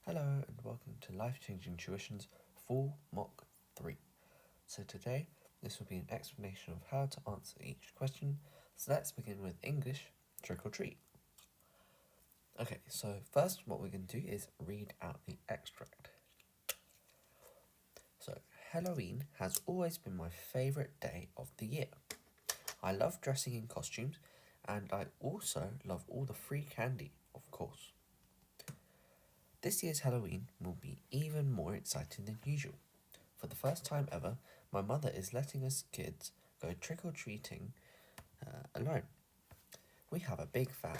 Hello and welcome to Life Changing Tuition's Full Mock 3. So today, this will be an explanation of how to answer each question. So let's begin with English, trick or treat. Okay, so first what we're going to do is read out the extract. So, Halloween has always been my favourite day of the year. I love dressing in costumes and I also love all the free candy, of course. This year's Halloween will be even more exciting than usual. For the first time ever, my mother is letting us kids go trick-or-treating alone. We have a big family.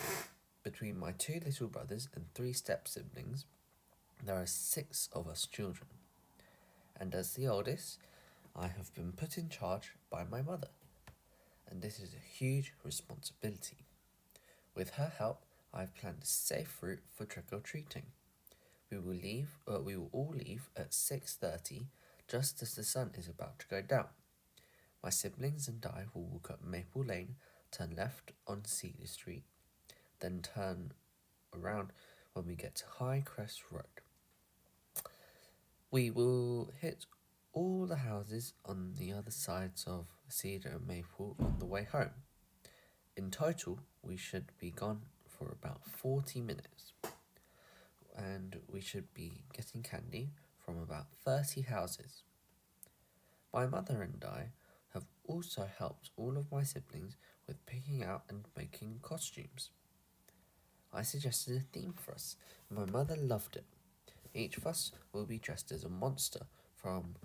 Between my two little brothers and three step-siblings, there are 6 of us children. And as the oldest, I have been put in charge by my mother. And this is a huge responsibility. With her help, I have planned a safe route for trick-or-treating. We will all leave at 6:30, just as the sun is about to go down. My siblings and I will walk up Maple Lane, turn left on Cedar Street, then turn around when we get to High Crest Road. We will hit all the houses on the other sides of Cedar and Maple on the way home. In total, we should be gone for about 40 minutes. And we should be getting candy from about 30 houses. My mother and I have also helped all of my siblings with picking out and making costumes. I suggested a theme for us, and my mother loved it. Each of us will be dressed as a monster from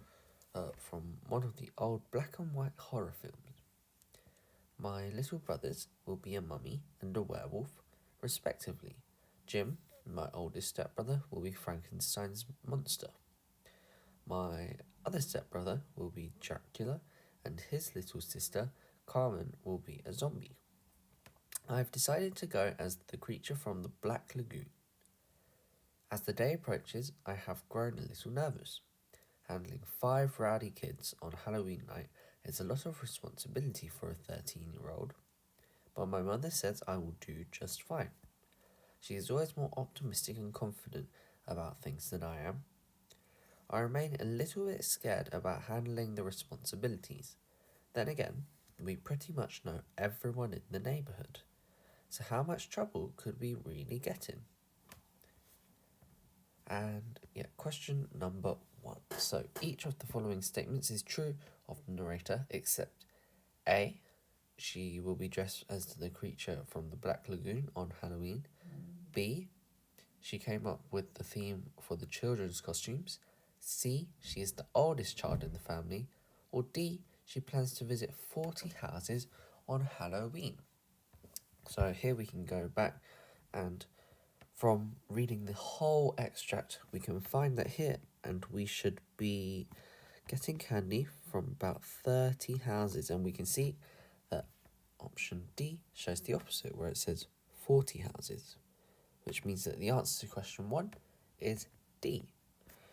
one of the old black and white horror films. My little brothers will be a mummy and a werewolf, respectively. Jim, my oldest stepbrother, will be Frankenstein's monster. My other stepbrother will be Dracula, and his little sister, Carmen, will be a zombie. I've decided to go as the creature from the Black Lagoon. As the day approaches, I have grown a little nervous. Handling 5 rowdy kids on Halloween night is a lot of responsibility for a 13-year-old, but my mother says I will do just fine. She is always more optimistic and confident about things than I am. I remain a little bit scared about handling the responsibilities. Then again, we pretty much know everyone in the neighbourhood. So how much trouble could we really get in? And question number 1. So each of the following statements is true of the narrator except A, she will be dressed as the creature from the Black Lagoon on Halloween. B, she came up with the theme for the children's costumes. C, she is the oldest child in the family. Or D, she plans to visit 40 houses on Halloween. So here we can go back, and from reading the whole extract, we can find that here, and we should be getting candy from about 30 houses, and we can see that option D shows the opposite, where it says 40 houses, which means that the answer to question 1 is D.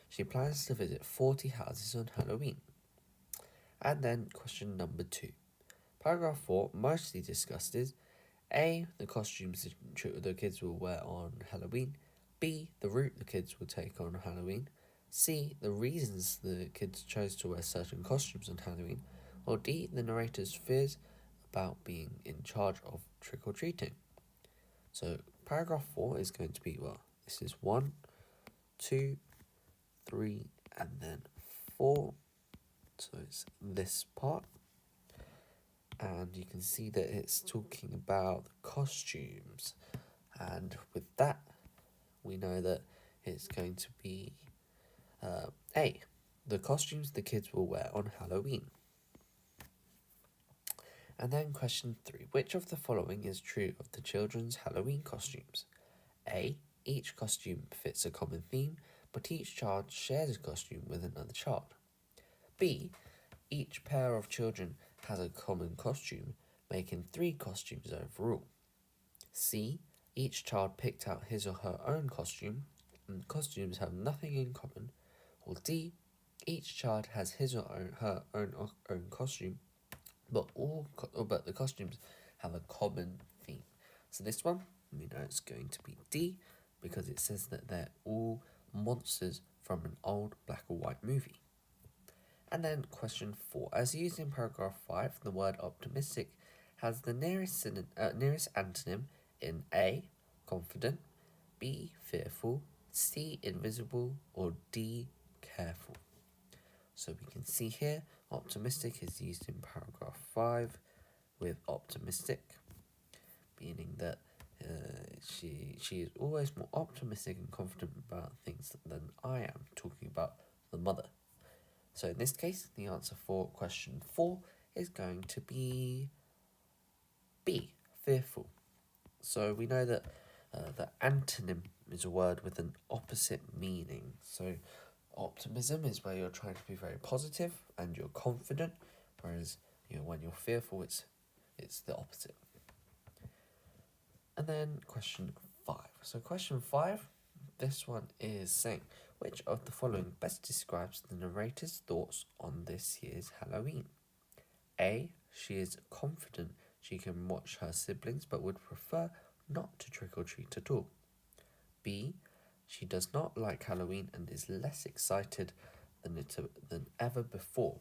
She plans to visit 40 houses on Halloween. And then question number 2. Paragraph 4 mostly discussed is A, the costumes the kids will wear on Halloween. B, the route the kids will take on Halloween. C, the reasons the kids chose to wear certain costumes on Halloween. Or D, the narrator's fears about being in charge of trick-or-treating. So paragraph 4 is going to be, this is 1, 2, 3, and then 4. So it's this part. And you can see that it's talking about the costumes. And with that, we know that it's going to be A, the costumes the kids will wear on Halloween. And then question 3, which of the following is true of the children's Halloween costumes? A, each costume fits a common theme, but each child shares a costume with another child. B, each pair of children has a common costume, making 3 costumes overall. C, each child picked out his or her own costume, and costumes have nothing in common. Or D, each child has his or her own costume, but the costumes have a common theme. So this one, we know it's going to be D, because it says that they're all monsters from an old black or white movie. And then question 4. As used in paragraph 5, the word optimistic has the nearest antonym in A, confident, B, fearful, C, invisible, or D, careful. So we can see here, optimistic is used in paragraph 5 with optimistic, meaning that she is always more optimistic and confident about things than I am, talking about the mother. So in this case, the answer for question 4 is going to be B, fearful. So we know that the antonym is a word with an opposite meaning. So optimism is where you're trying to be very positive and you're confident, whereas when you're fearful, it's the opposite. And then question 5. So question 5, this one is saying, which of the following best describes the narrator's thoughts on this year's Halloween? A, she is confident she can watch her siblings but would prefer not to trick or treat at all. B, she does not like Halloween and is less excited than ever before.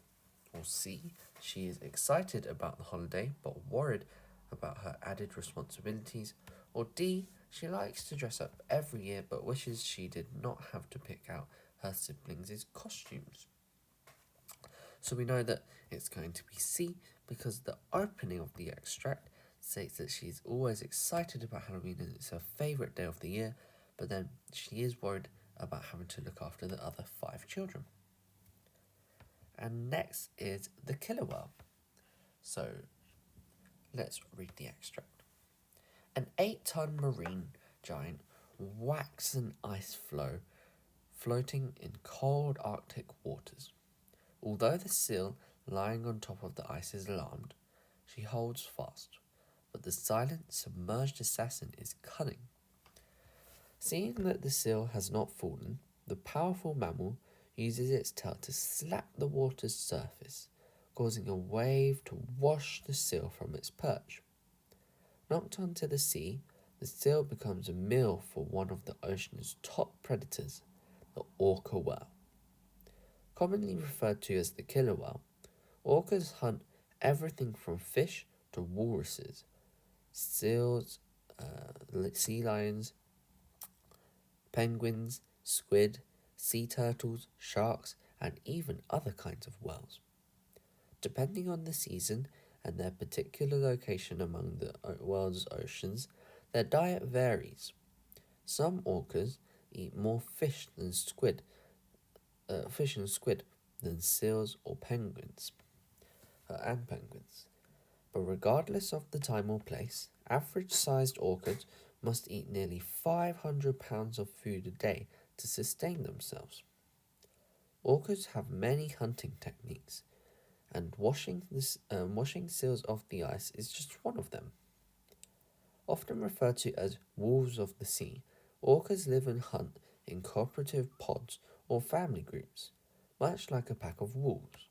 Or C, she is excited about the holiday but worried about her added responsibilities. Or D, she likes to dress up every year but wishes she did not have to pick out her siblings' costumes. So we know that it's going to be C because the opening of the extract states that she's always excited about Halloween and it's her favourite day of the year, but then she is worried about having to look after the other 5 children. And next is the killer whale. So let's read the extract. An 8-ton marine giant whacks an ice floe floating in cold Arctic waters. Although the seal lying on top of the ice is alarmed, she holds fast, but the silent, submerged assassin is cunning. Seeing that the seal has not fallen, the powerful mammal uses its tail to slap the water's surface, causing a wave to wash the seal from its perch. Knocked onto the sea, the seal becomes a meal for one of the ocean's top predators, the orca whale. Commonly referred to as the killer whale, orcas hunt everything from fish to walruses, seals, sea lions, penguins, squid, sea turtles, sharks, and even other kinds of whales. Depending on the season and their particular location among the world's oceans, their diet varies. Some orcas eat more fish and squid than seals or penguins. But regardless of the time or place, average-sized orcas must eat nearly 500 pounds of food a day to sustain themselves. Orcas have many hunting techniques, and washing seals off the ice is just one of them. Often referred to as wolves of the sea, orcas live and hunt in cooperative pods or family groups, much like a pack of wolves,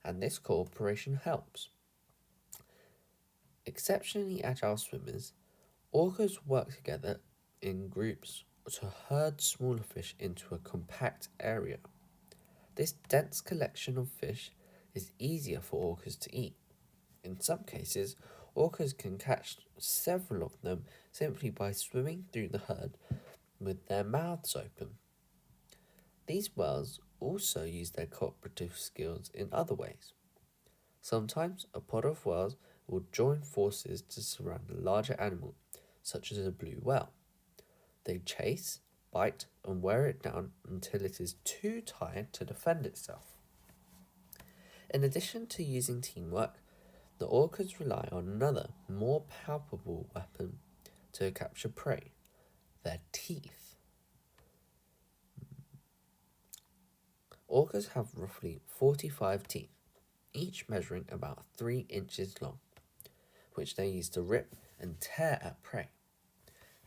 and this cooperation helps. Exceptionally agile swimmers, orcas work together in groups to herd smaller fish into a compact area. This dense collection of fish is easier for orcas to eat. In some cases, orcas can catch several of them simply by swimming through the herd with their mouths open. These whales also use their cooperative skills in other ways. Sometimes a pod of whales will join forces to surround a larger animal, such as a blue whale. They chase, bite, and wear it down until it is too tired to defend itself. In addition to using teamwork, the orcas rely on another, more palpable weapon to capture prey, their teeth. Orcas have roughly 45 teeth, each measuring about 3 inches long, which they use to rip and tear at prey.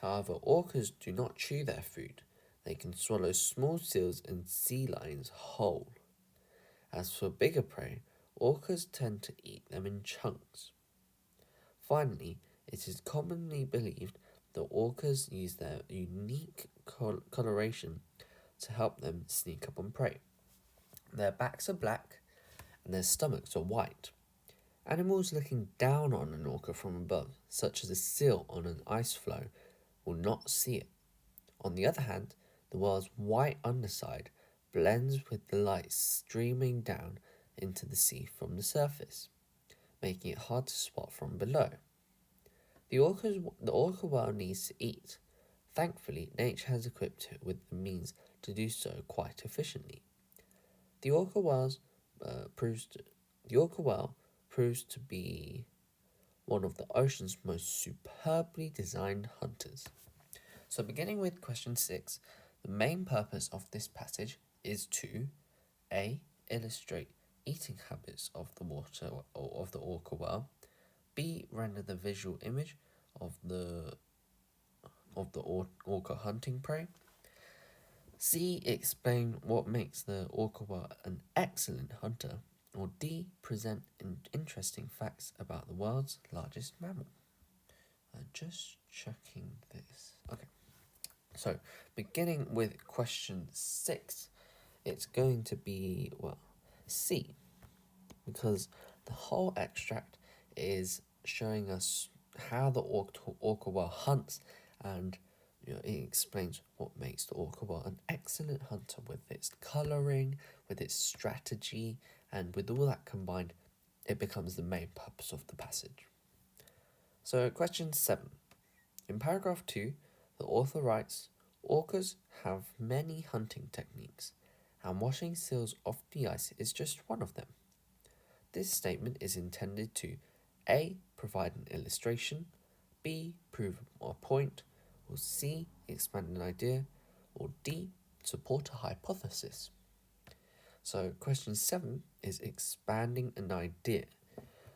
However, orcas do not chew their food. They can swallow small seals and sea lions whole. As for bigger prey, orcas tend to eat them in chunks. Finally, it is commonly believed that orcas use their unique coloration to help them sneak up on prey. Their backs are black and their stomachs are white. Animals looking down on an orca from above, such as a seal on an ice floe, will not see it. On the other hand, the whale's white underside blends with the light streaming down into the sea from the surface, making it hard to spot from below. The orca whale needs to eat. Thankfully, nature has equipped it with the means to do so quite efficiently. The orca whale proves to be one of the ocean's most superbly designed hunters. So, beginning with question 6, the main purpose of this passage is to A. Illustrate eating habits of the water or of the orca whale. B. Render the visual image of the orca hunting prey. C. Explain what makes the orca whale an excellent hunter. Or D. Present interesting facts about the world's largest mammal. Just checking this. Okay. So, beginning with question 6, it's going to be, C, because the whole extract is showing us how the orca whale hunts, and it explains what makes the orca whale an excellent hunter with its colouring, with its strategy, and with all that combined, it becomes the main purpose of the passage. So, question 7. In paragraph 2, the author writes, orcas have many hunting techniques, and washing seals off the ice is just one of them. This statement is intended to A. Provide an illustration, B. Prove a point, or C. Expand an idea, or D. Support a hypothesis. So question 7 is expanding an idea.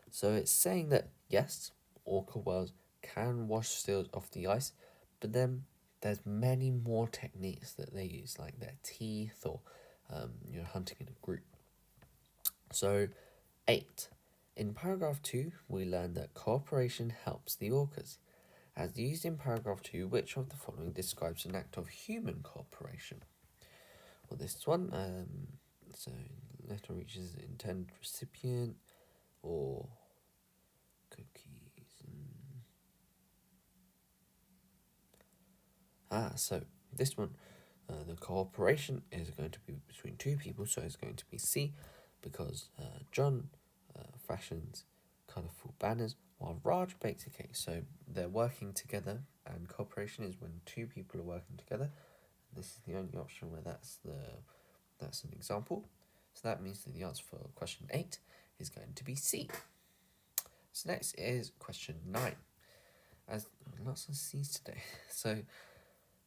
So it's saying that yes, orca whales can wash seals off the ice, but then there's many more techniques that they use, like their teeth or hunting in a group. So 8. In paragraph 2, we learn that cooperation helps the orcas. As used in paragraph 2, which of the following describes an act of human cooperation? Well, this one, so letter reaches the intended recipient, or cookies. So this one, the cooperation is going to be between two people, so it's going to be C, because John fashions colourful banners while Raj bakes a cake. So they're working together, and cooperation is when two people are working together. This is the only option where that's an example. So that means that the answer for question 8 is going to be C. So next is question 9. As lots of C's today. So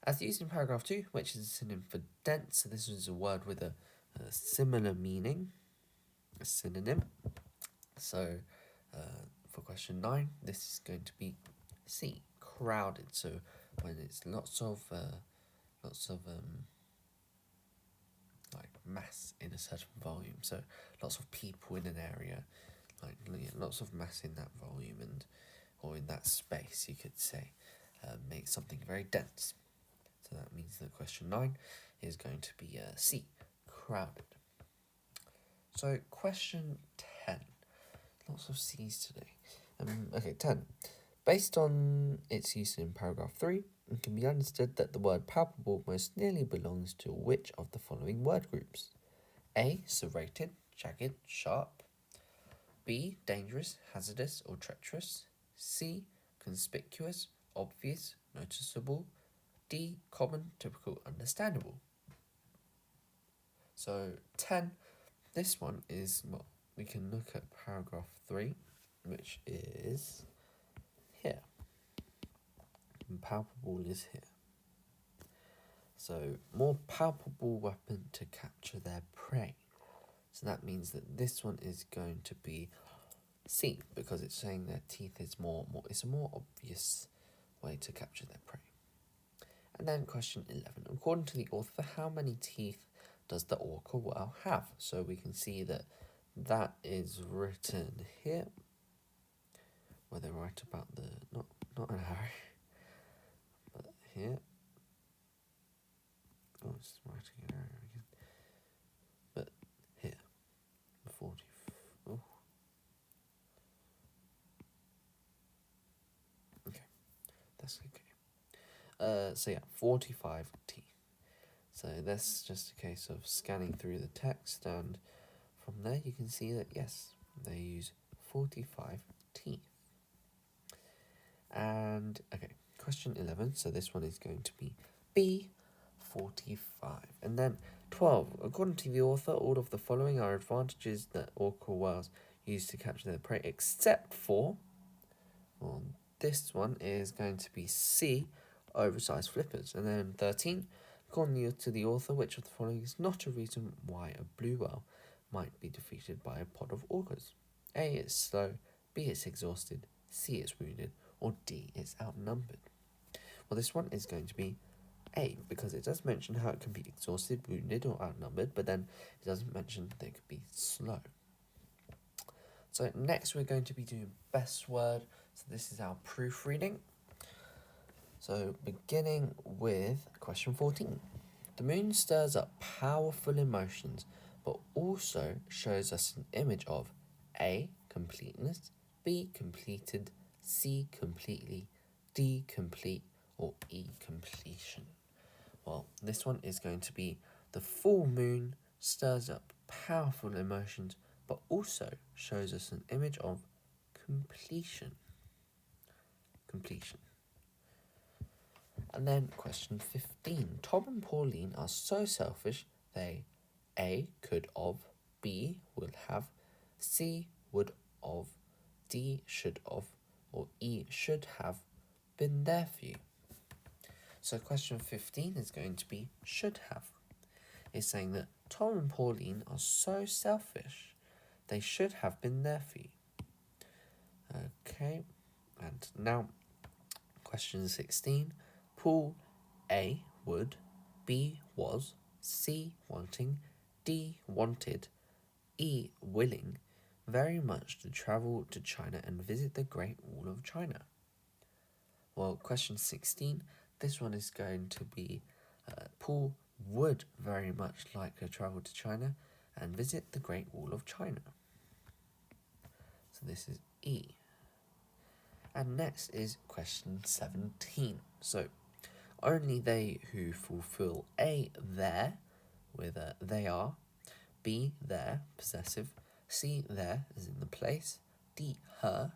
as used in paragraph 2, which is a synonym for dense, so this is a word with a similar meaning, a synonym. So for question 9, this is going to be C, crowded. So when it's lots of like mass in a certain volume, so lots of people in an area, like lots of mass in that volume or in that space, you could say, makes something very dense. So that means that question 9 is going to be C, crowded. So question 10, lots of C's today. Okay, 10. Based on its use in paragraph 3, it can be understood that the word palpable most nearly belongs to which of the following word groups? A, serrated, jagged, sharp. B, dangerous, hazardous, or treacherous. C, conspicuous, obvious, noticeable. D, common, typical, understandable. So 10, this one is, we can look at paragraph 3, which is here. And palpable is here. So, more palpable weapon to capture their prey. So that means that this one is going to be C, because it's saying their teeth is it's a more obvious way to capture their prey. And then question 11. According to the author, how many teeth does the orca whale have? So we can see that is written here, where they write about the, not an arrow, but here. Oh, just writing an error again. But here, 40. Oh. Okay, that's okay. So yeah, 45T. So that's just a case of scanning through the text, and from there you can see that yes, they use 45T. And okay, question 11. So this one is going to be B45. And then 12. According to the author, all of the following are advantages that orca whales use to capture their prey, except for, well, this one is going to be C, oversized flippers. And then 13. According to the author, which of the following is not a reason why a blue whale might be defeated by a pod of orcas? A, it's slow. B, it's exhausted. C, it's wounded. Or D, it's outnumbered. Well, this one is going to be A, because it does mention how it can be exhausted, wounded, or outnumbered, but then it doesn't mention that it could be slow. So next we're going to be doing best word. So this is our proofreading. So beginning with question 14. The moon stirs up powerful emotions, but also shows us an image of A, completeness, B, completed, C, completely, D, complete, or E, completion. Well, this one is going to be the full moon stirs up powerful emotions, but also shows us an image of completion. Completion. And then question 15. Tom and Pauline are so selfish they A, could of, B, would have, C, would of, D, should of, or E, should have been there for you. So question 15 is going to be should have. It's saying that Tom and Pauline are so selfish they should have been there for you. Okay, and now question 16. Paul A, would, B, was, C, wanting, D, wanted, E, willing, very much to travel to China and visit the Great Wall of China. Well, question 16, this one is going to be Paul would very much like to travel to China and visit the Great Wall of China. So this is E. And next is question 17. So only they who fulfill A, their, with a they are, B, their, possessive, C, their, as in the place, D, her,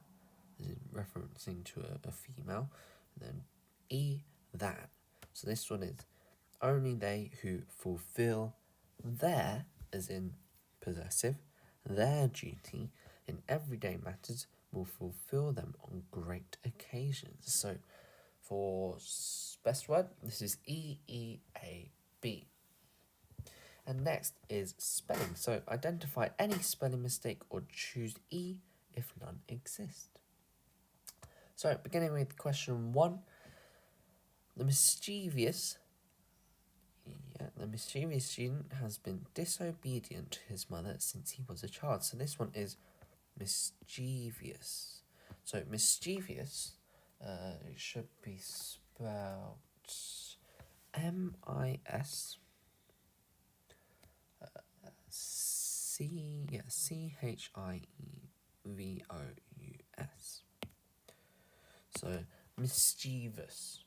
as in referencing to a female, and then E, that. So this one is only they who fulfill their, as in possessive, their duty in everyday matters will fulfill them on great occasions. So for best word, this is E-E-A-B. And next is spelling. So identify any spelling mistake or choose E if none exist. So beginning with question 1, the mischievous student has been disobedient to his mother since he was a child. So this one is mischievous. So mischievous, it should be spelled M-I-S C-H-I-E-V-O-U-S. So mischievous.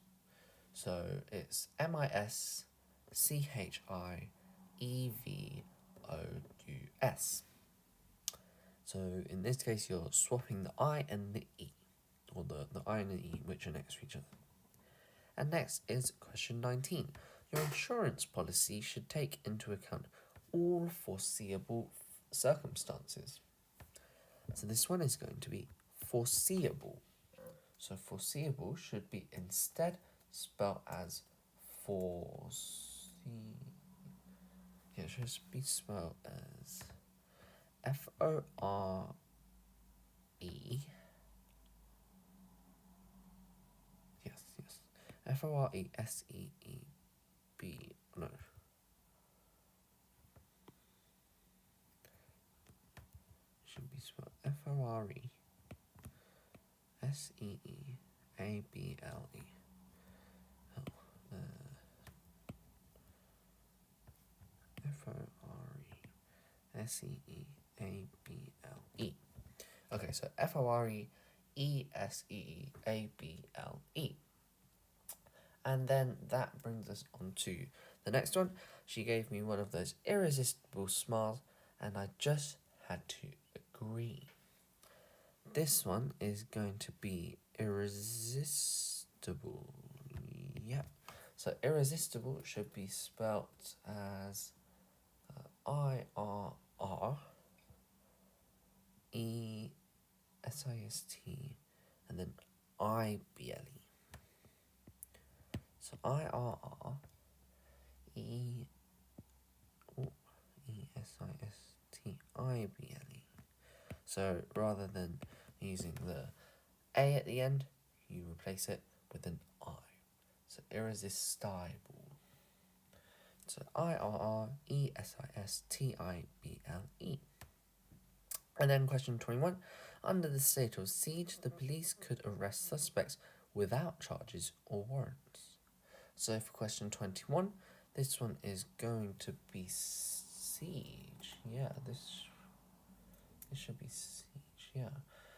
So it's M-I-S-C-H-I-E-V-O-U-S. So in this case, you're swapping the I and the E, or the I and the E, which are next to each other. And next is question 19. Your insurance policy should take into account all foreseeable circumstances. So this one is going to be foreseeable. So foreseeable should be instead spelled as it should be spelled as F-O-R-E. Yes. F-O-R-E-S-E-E-B. No. Should be spelled F-O-R-E-S-E-E-A-B-L-E. F-O-R-E-S-E-E-A-B-L-E. Okay, so F-O-R-E-E-S-E-E-A-B-L-E. And then that brings us on to the next one. She gave me one of those irresistible smiles, and I just had to agree. This one is going to be irresistible. Yep. So irresistible should be spelt as I-R-R-E-S-I-S-T and then I-B-L-E. So I-R-R-E-S-I-S-T-I-B-L-E. So rather than using the A at the end, you replace it with an I. So irresistible. So I-R-R-E-S-I-S-T-I-B-L-E. And then question 21. Under the state of siege, the police could arrest suspects without charges or warrants. So for question 21, this one is going to be siege. Yeah, this should be siege, yeah.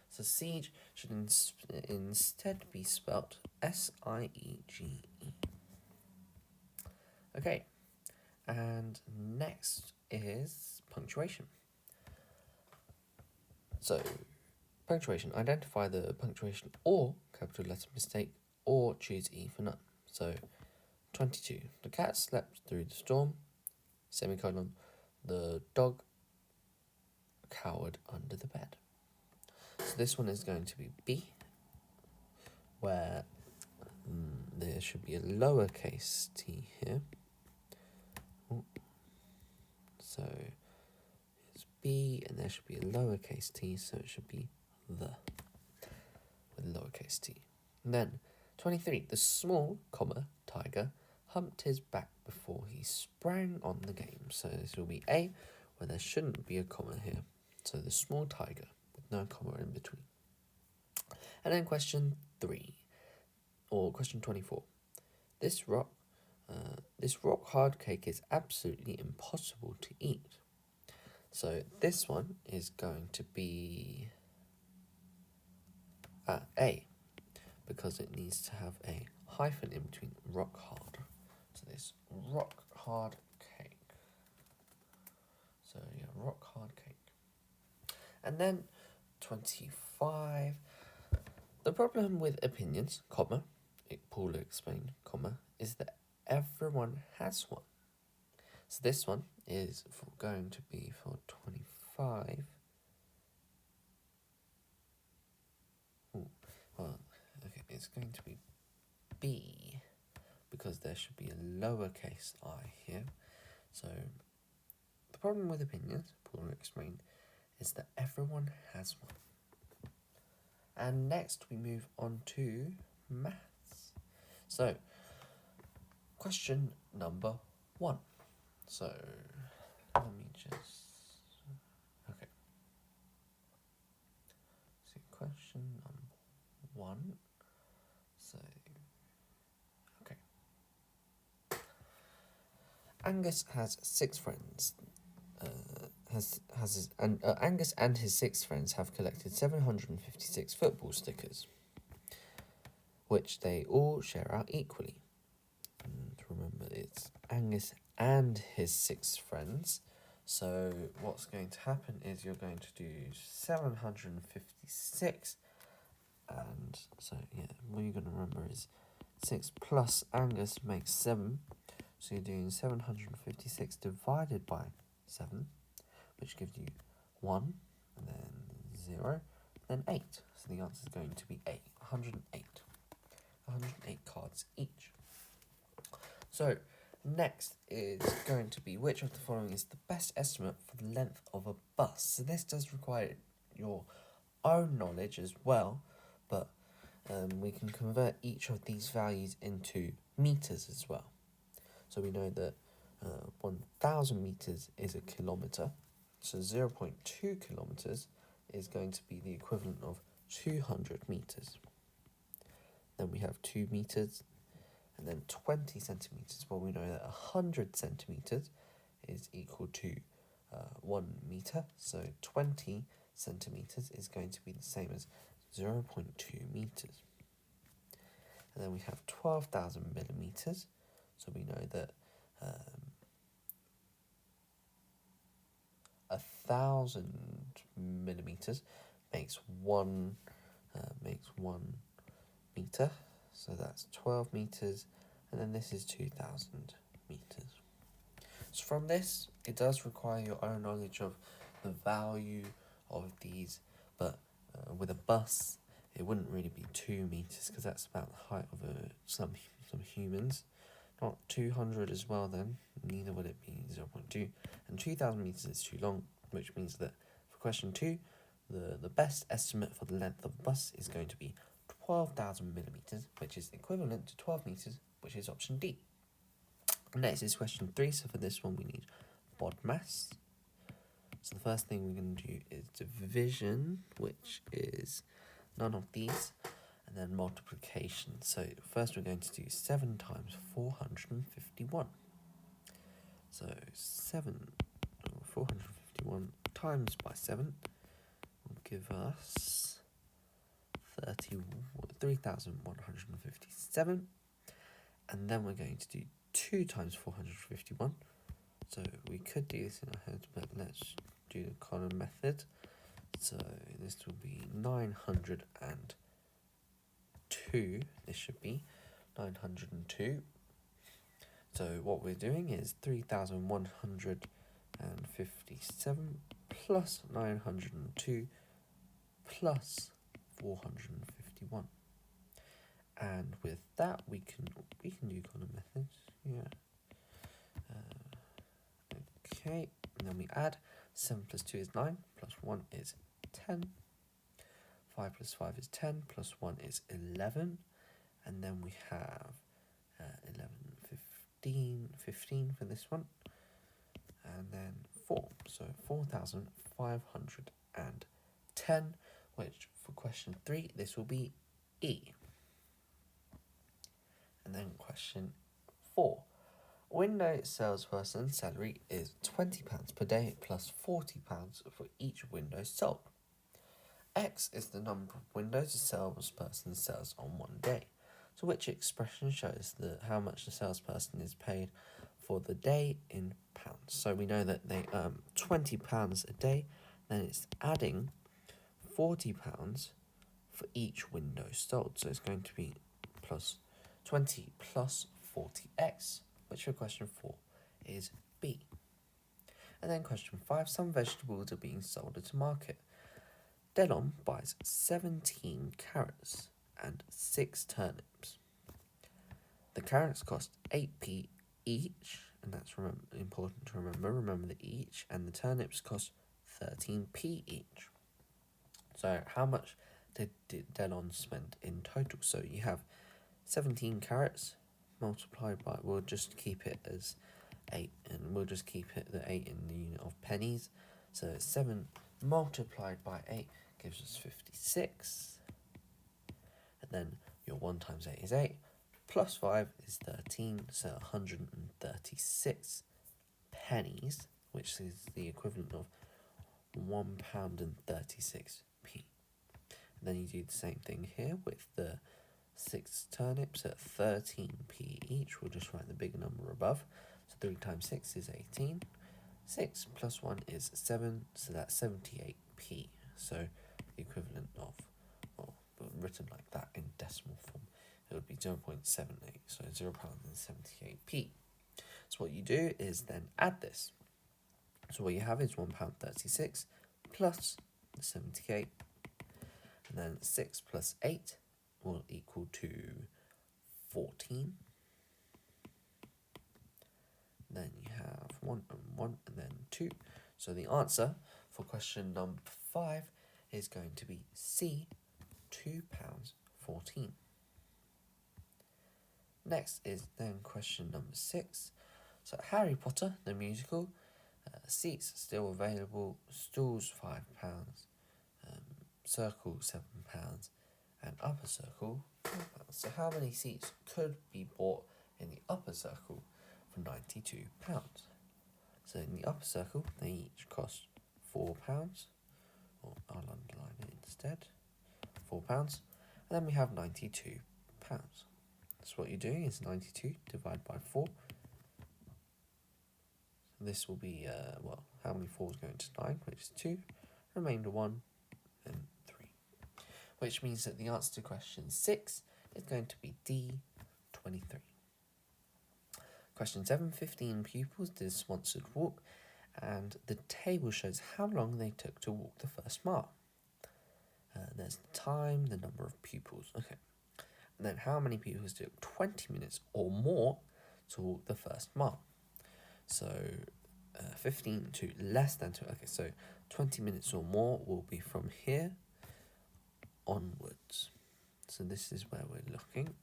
So siege should instead be spelt S-I-E-G-E. Okay, and next is punctuation. So, punctuation. Identify the punctuation or capital letter mistake or choose E for none. So, 22. The cat slept through the storm, semicolon. The dog cowered under the bed. So this one is going to be B, where there should be a lowercase t here. Ooh. So it's B, and there should be a lowercase t, so it should be the, with lowercase t. And then 23. The small, tiger humped his back before he sprang on the game. So this will be A, where there shouldn't be a comma here. So the small tiger, with no comma in between. And then question 3, or question 24. This rock hard cake is absolutely impossible to eat. So this one is going to be A, because it needs to have a hyphen in between rock hard. So this rock hard cake. So yeah, rock hard cake. And then 25. The problem with opinions, Paula explained, is that everyone has one. So this one is going to be for 25. It's going to be B, because there should be a lowercase I here. So the problem with opinions, Paula explained, is that everyone has one. And next we move on to maths. So question number 1. So let me just, okay. So question number 1. So, okay. Angus has 6 friends. Angus and his 6 friends have collected 756 football stickers, which they all share out equally. And remember, it's Angus and his 6 friends. So what's going to happen is you're going to do 756, and so yeah, what you're going to remember is 6 plus Angus makes 7. So you're doing 756 divided by 7, which gives you 1, and then 0, then 8. So the answer is going to be 8, 108. 108 cards each. So next is going to be which of the following is the best estimate for the length of a bus. So this does require your own knowledge as well, but we can convert each of these values into meters as well. So we know that 1,000 meters is a kilometer, so 0.2 kilometers is going to be the equivalent of 200 meters. Then we have 2 meters, and then 20 centimeters. Well, we know that 100 centimeters is equal to 1 meter. So 20 centimeters is going to be the same as 0.2 meters. And then we have 12,000 millimeters. So we know that 1,000 millimeters makes one meter. So that's 12 meters, and then this is 2,000 meters. So from this, it does require your own knowledge of the value of these, but with a bus, it wouldn't really be 2 meters because that's about the height of some humans. Not 200 as well then, neither would it be 0.2. And 2,000 meters is too long, which means that for question 2, the best estimate for the length of a bus is going to be 12,000 millimeters, which is equivalent to 12 meters, which is option D. Next is question 3, so for this one we need bod mass. So the first thing we're going to do is division, which is none of these, and then multiplication. So first we're going to do 7 times 451. So 451 times by 7 will give us 3,157. And then we're going to do 2 times 451. So we could do this in our head, but let's do the column method. So this will be 902. This should be 902. So what we're doing is 3,157 plus 902 plus 451. And with that, we can do column methods. Yeah. Okay, and then we add 7 plus 2 is 9, plus 1 is 10. 5 plus 5 is 10, plus 1 is 11. And then we have 11, 15 for this one. And then 4, so 4,510, which for question 3, this will be E. And then question 4. Window salesperson salary is £20 per day plus £40 for each window sold. X is the number of windows a salesperson sells on one day. So which expression shows how much the salesperson is paid for the day in pounds? So we know that they earn £20 a day, then it's adding £40 for each window sold. So it's going to be plus 20 plus 40x, which for question 4 is B. And then question 5, some vegetables are being sold at a market. Delon buys 17 carrots and 6 turnips. The carrots cost 8p each, and that's important to remember. Remember the each, and the turnips cost 13p each. So how much did Delon spend in total? So you have 17 carrots multiplied by, we'll just keep it as 8, and we'll just keep it the 8 in the unit of pennies. So 7 multiplied by 8 gives us 56. And then your 1 times 8 is 8, plus 5 is 13, so 136 pennies, which is the equivalent of £1.36. And then you do the same thing here with the 6 turnips at 13p each. We'll just write the big number above. So 3 times 6 is 18. 6 plus 1 is 7, so that's 78p. So the equivalent of, well, written like that in decimal form, it would be 0.78, so £0.78p. So what you do is then add this. So what you have is £1.36 plus the 78, and then 6 plus 8 will equal to 14. Then you have 1 and 1 and then 2. So the answer for question number 5 is going to be C, £2.14. Next is then question number 6. So Harry Potter, the musical, seats still available, stools £5, circle £7, and upper circle £4. So how many seats could be bought in the upper circle for £92? So in the upper circle, they each cost £4, or I'll underline it instead, £4. And then we have £92. So what you're doing is 92 divided by 4. So this will be, how many 4s go into 9, which is 2, remainder 1, and 3. Which means that the answer to question 6 is going to be D, 23. Question 7, 15 pupils did a sponsored walk, and the table shows how long they took to walk the first mile. There's the time, the number of pupils. Okay. And then how many pupils took 20 minutes or more to walk the first mile? So 15 to less than 2. Okay, so 20 minutes or more will be from here onwards. So this is where we're looking.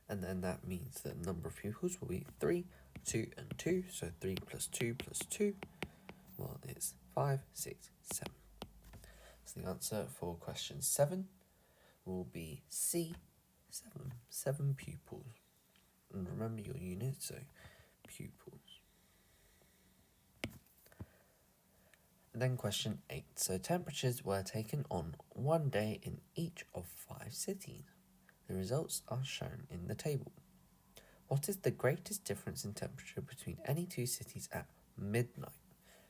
And then that means the number of pupils will be 3, 2, and 2. So 3 plus 2 plus 2, well, it's 5, 6, 7. So the answer for question 7 will be C, 7 pupils. And remember your units, so pupils. And then question 8. So temperatures were taken on one day in each of 5 cities. The results are shown in the table. What is the greatest difference in temperature between any two cities at midnight?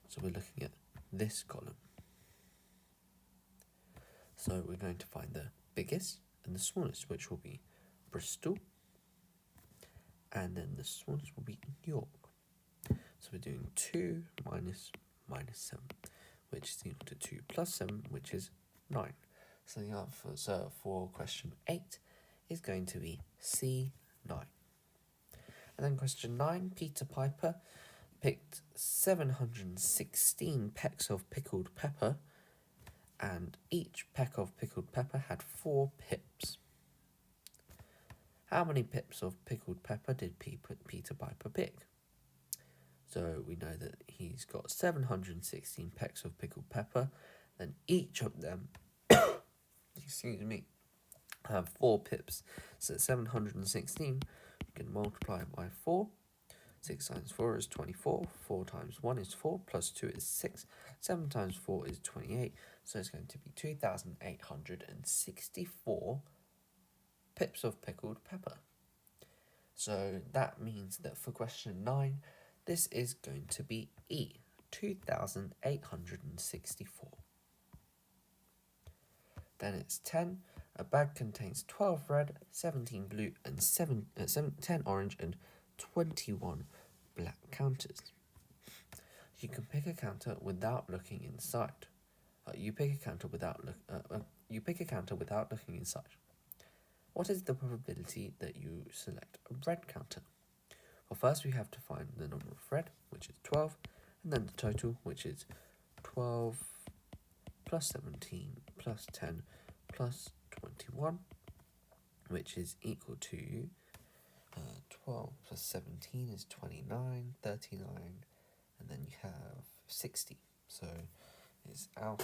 So we're looking at this column. So we're going to find the biggest and the smallest, which will be Bristol, and then the smallest will be York. So we're doing 2 minus 7, which is equal to 2 plus 7, which is 9. So the answer for question 8 is going to be C, 9. And then question 9, Peter Piper picked 716 pecks of pickled pepper, and each peck of pickled pepper had 4 pips. How many pips of pickled pepper did Peter Piper pick? So we know that he's got 716 pecks of pickled pepper, then each of them, have 4 pips. So 716, we can multiply it by 4. 6 times 4 is 24, 4 times 1 is 4, plus 2 is 6, 7 times 4 is 28, so it's going to be 2,864 pips of pickled pepper. So that means that for question 9, this is going to be E, 2,864. Then it's 10. A bag contains 12 red, 17 blue, and 10 orange, and 21 black counters. You can pick a counter without looking inside. You pick a counter without looking inside. What is the probability that you select a red counter? Well, first we have to find the number of red, which is 12, and then the total, which is 12 plus 17 plus 10 plus 21, which is equal to 12 plus 17 is 29, 39, and then you have 60. So it's going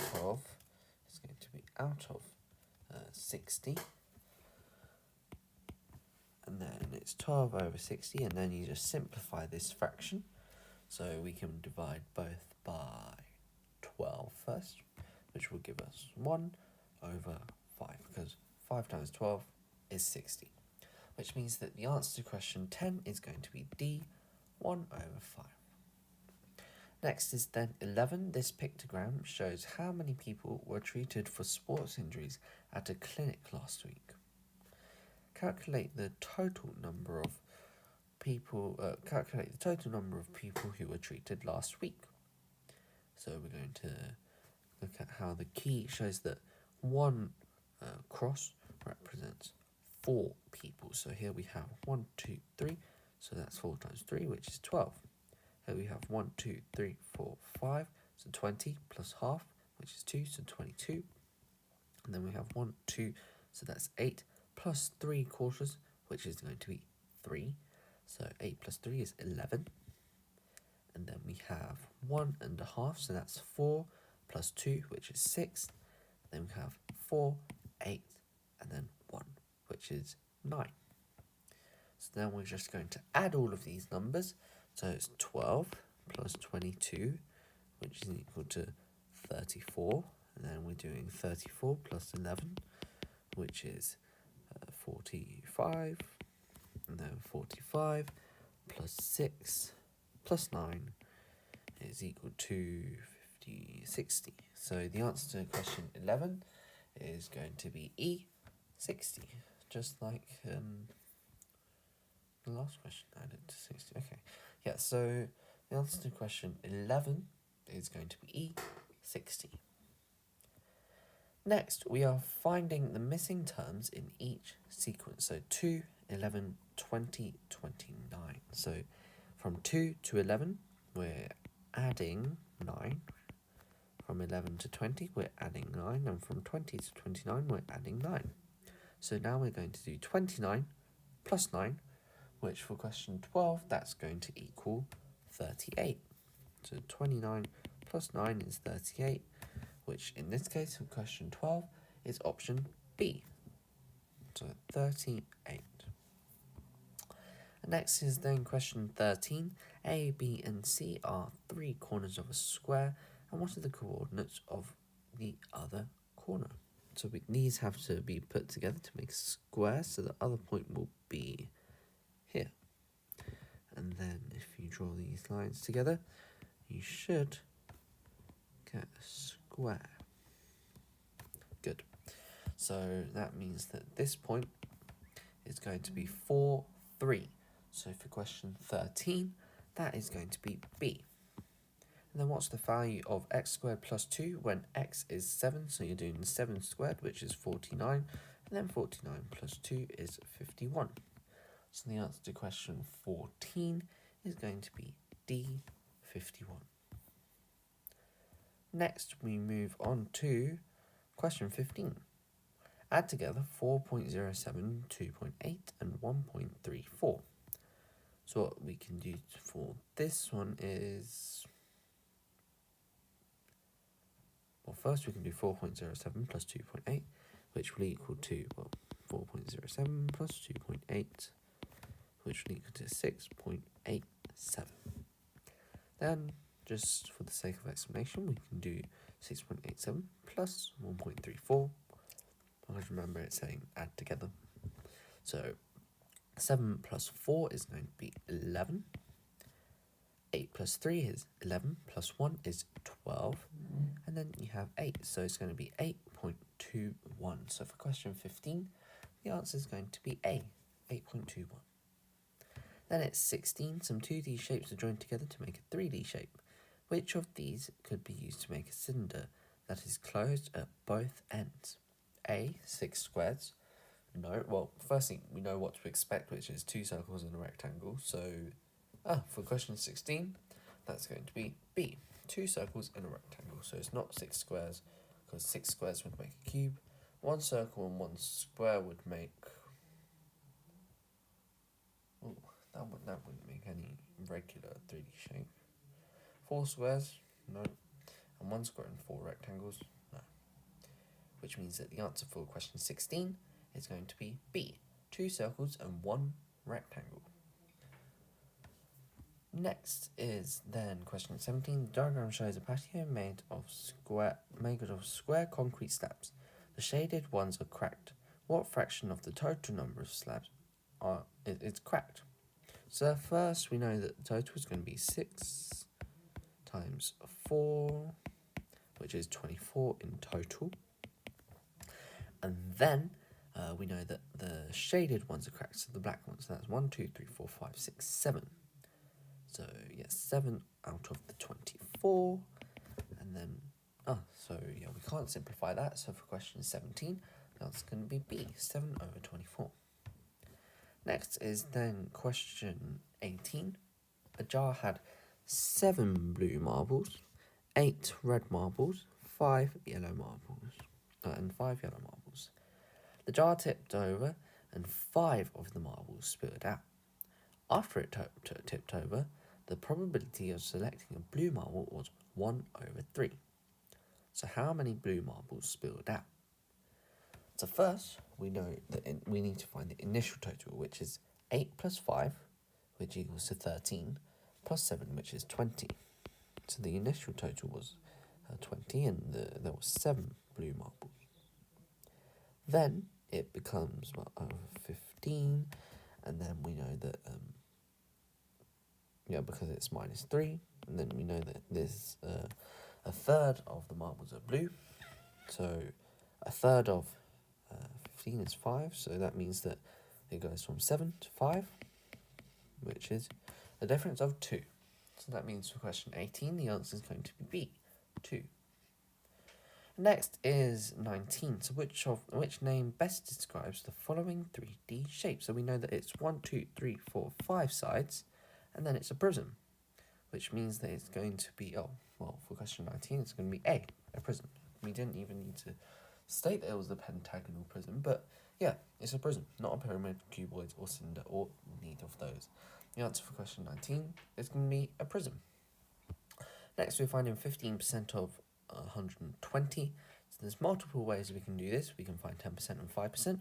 to be out of 60. And then it's 12 over 60, and then you just simplify this fraction. So we can divide both by 12 first, which will give us 1 over 5, because 5 times 12 is 60. Which means that the answer to question 10 is going to be D, 1 over 5. Next is then 11. This pictogram shows how many people were treated for sports injuries at a clinic last week. Calculate the total number of people who were treated last week. So we're going to look at how the key shows that one cross represents 4 people. So here we have 1, 2, 3. So that's 4 times 3, which is 12. Here we have 1, 2, 3, 4, 5. So 20 plus half, which is 2, so 22. And then we have 1, 2, so that's 8 plus 3 quarters, which is going to be 3. So 8 plus 3 is 11. And then we have 1 and a half, so that's 4 plus 2, which is 6. Then we have 4, 8, and then 1, which is 9. So then we're just going to add all of these numbers So it's 12 plus 22, which is equal to 34. And then we're doing 34 plus 11, which is 45. And then 45 plus 6 plus 9 is equal to 60. So the answer to question 11 is going to be E, 60. Just like the last question added to 60. Okay. Yeah, so the answer to question 11 is going to be E, 60. Next, we are finding the missing terms in each sequence. So 2, 11, 20, 29. So from 2 to 11, we're adding 9. From 11 to 20, we're adding 9. And from 20 to 29, we're adding 9. So now we're going to do 29 plus 9, which for question 12, that's going to equal 38. So 29 plus 9 is 38, which in this case for question 12 is option B. So 38. And next is then question 13. A, B, and C are 3 corners of a square, and what are the coordinates of the other corner? So these have to be put together to make a square, so the other point will be here. And then if you draw these lines together, you should get a square. Good. So that means that this point is going to be 4, 3. So for question 13, that is going to be B. And then what's the value of x squared plus 2 when x is 7? So you're doing 7 squared, which is 49. And then 49 plus 2 is 51. So the answer to question 14 is going to be D, 51. Next, we move on to question 15. Add together 4.07, 2.8, and 1.34. So what we can do for this one is... Well, first we can do 4.07 plus 2.8, which will equal to, 4.07 plus 2.8, which will equal to 6.87. Then, just for the sake of explanation, we can do 6.87 plus 1.34. Always remember it's saying add together. So 7 plus 4 is going to be 11. 8 plus 3 is 11, plus 1 is 12, and then you have 8, so it's going to be 8.21. So for question 15, the answer is going to be A, 8.21. Then it's 16, some 2D shapes are joined together to make a 3D shape. Which of these could be used to make a cylinder that is closed at both ends? A, 6 squares. No, well, firstly, we know what to expect, which is 2 circles and a rectangle, so... for question 16, that's going to be B, 2 circles and a rectangle. So it's not 6 squares, because 6 squares would make a cube. 1 circle and 1 square would make... Ooh, that wouldn't make any regular 3D shape. 4 squares? No. And 1 square and 4 rectangles? No. Which means that the answer for question 16 is going to be B, 2 circles and 1 rectangle. Next is then question 17. The diagram shows a patio made of square concrete slabs. The shaded ones are cracked. What fraction of the total number of slabs is cracked? So first we know that the total is going to be 6 times 4, which is 24 in total. And then we know that the shaded ones are cracked, so the black ones. So that's 1, 2, 3, 4, 5, 6, 7. So, yes, 7 out of the 24, and then, we can't simplify that, so for question 17, that's going to be B, 7 over 24. Next is then question 18. A jar had 7 blue marbles, 8 red marbles, 5 yellow marbles, and 5 yellow marbles. The jar tipped over, and 5 of the marbles spilled out. After it tipped over, the probability of selecting a blue marble was 1 over 3. So how many blue marbles spilled out? So first, we know that we need to find the initial total, which is 8 plus 5, which equals to 13, plus 7, which is 20. So the initial total was 20, and there was 7 blue marbles. Then it becomes 15, and then we know that because it's minus 3, and then we know that there's a third of the marbles are blue. So a third of 15 is 5, so that means that it goes from 7 to 5, which is a difference of 2. So that means for question 18, the answer is going to be B, 2. Next is 19. So which name best describes the following 3D shape? So we know that it's 1, 2, 3, 4, 5 sides, and then it's a prism, which means that it's going to be, for question 19, it's going to be A, a prism. We didn't even need to state that it was a pentagonal prism, but yeah, it's a prism, not a pyramid, cuboid, or cylinder, or neither of those. The answer for question 19 is going to be a prism. Next, we're finding 15% of 120. So there's multiple ways we can do this. We can find 10% and 5%,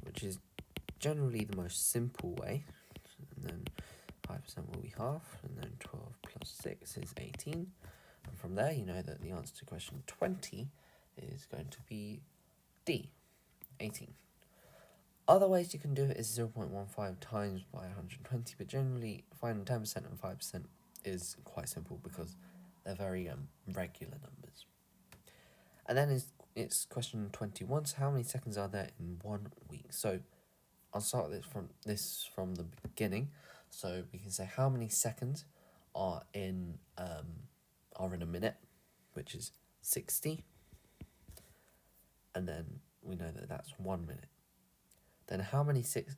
which is generally the most simple way. And then 5% will be half, and then 12 plus 6 is 18. And from there, you know that the answer to question 20 is going to be D, 18. Other ways you can do it is 0.15 times by 120, but generally finding 10% and 5% is quite simple because they're very regular numbers. And then it's question 21. So how many seconds are there in 1 week? So I'll start this from the beginning. So we can say how many seconds are in a minute, which is 60. And then we know that that's 1 minute. Then how many seconds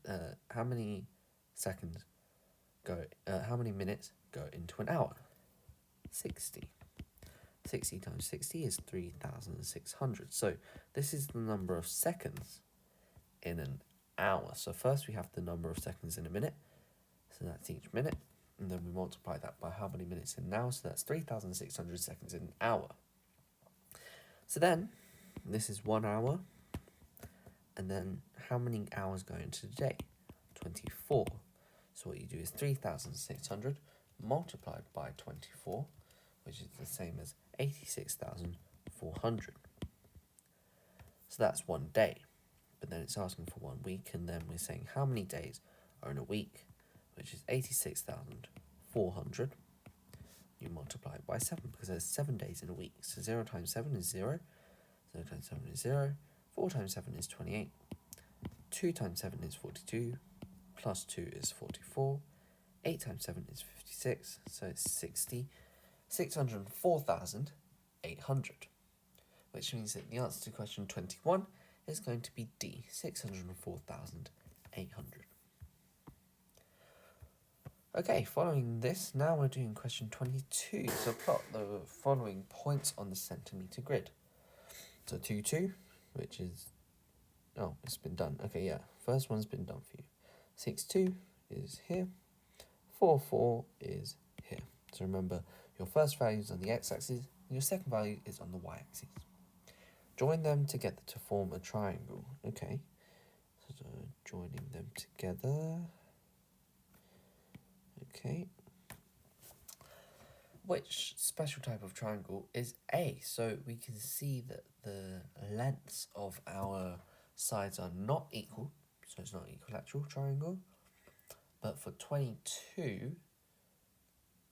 go? How many minutes go into an hour? 60. 60 times 60 is 3,600. So this is the number of seconds in an hour. So first we have the number of seconds in a minute. So that's each minute. And then we multiply that by how many minutes in an hour. So that's 3,600 seconds in an hour. So then this is 1 hour. And then how many hours go into the day? 24. So what you do is 3,600 multiplied by 24, which is the same as 86,400. So that's 1 day. But then it's asking for 1 week, and then we're saying how many days are in a week, which is 86,400. You multiply it by 7, because there's 7 days in a week. So 0 times 7 is 0. 0 times 7 is 0. 4 times 7 is 28. 2 times 7 is 42. Plus 2 is 44. 8 times 7 is 56. So it's 604,800. Which means that the answer to question 21 is going to be D, 604,800. Okay, following this, now we're doing question 22. So plot the following points on the centimetre grid. So 2, 2, which is... Oh, it's been done. Okay, yeah. First one's been done for you. 6, 2 is here. 4, 4 is here. So remember, your first value is on the x-axis, and your second value is on the y-axis. Join them together to form a triangle. Okay. So joining them together. Okay. Which special type of triangle is A? So we can see that the lengths of our sides are not equal, so it's not an equilateral triangle. But for 22,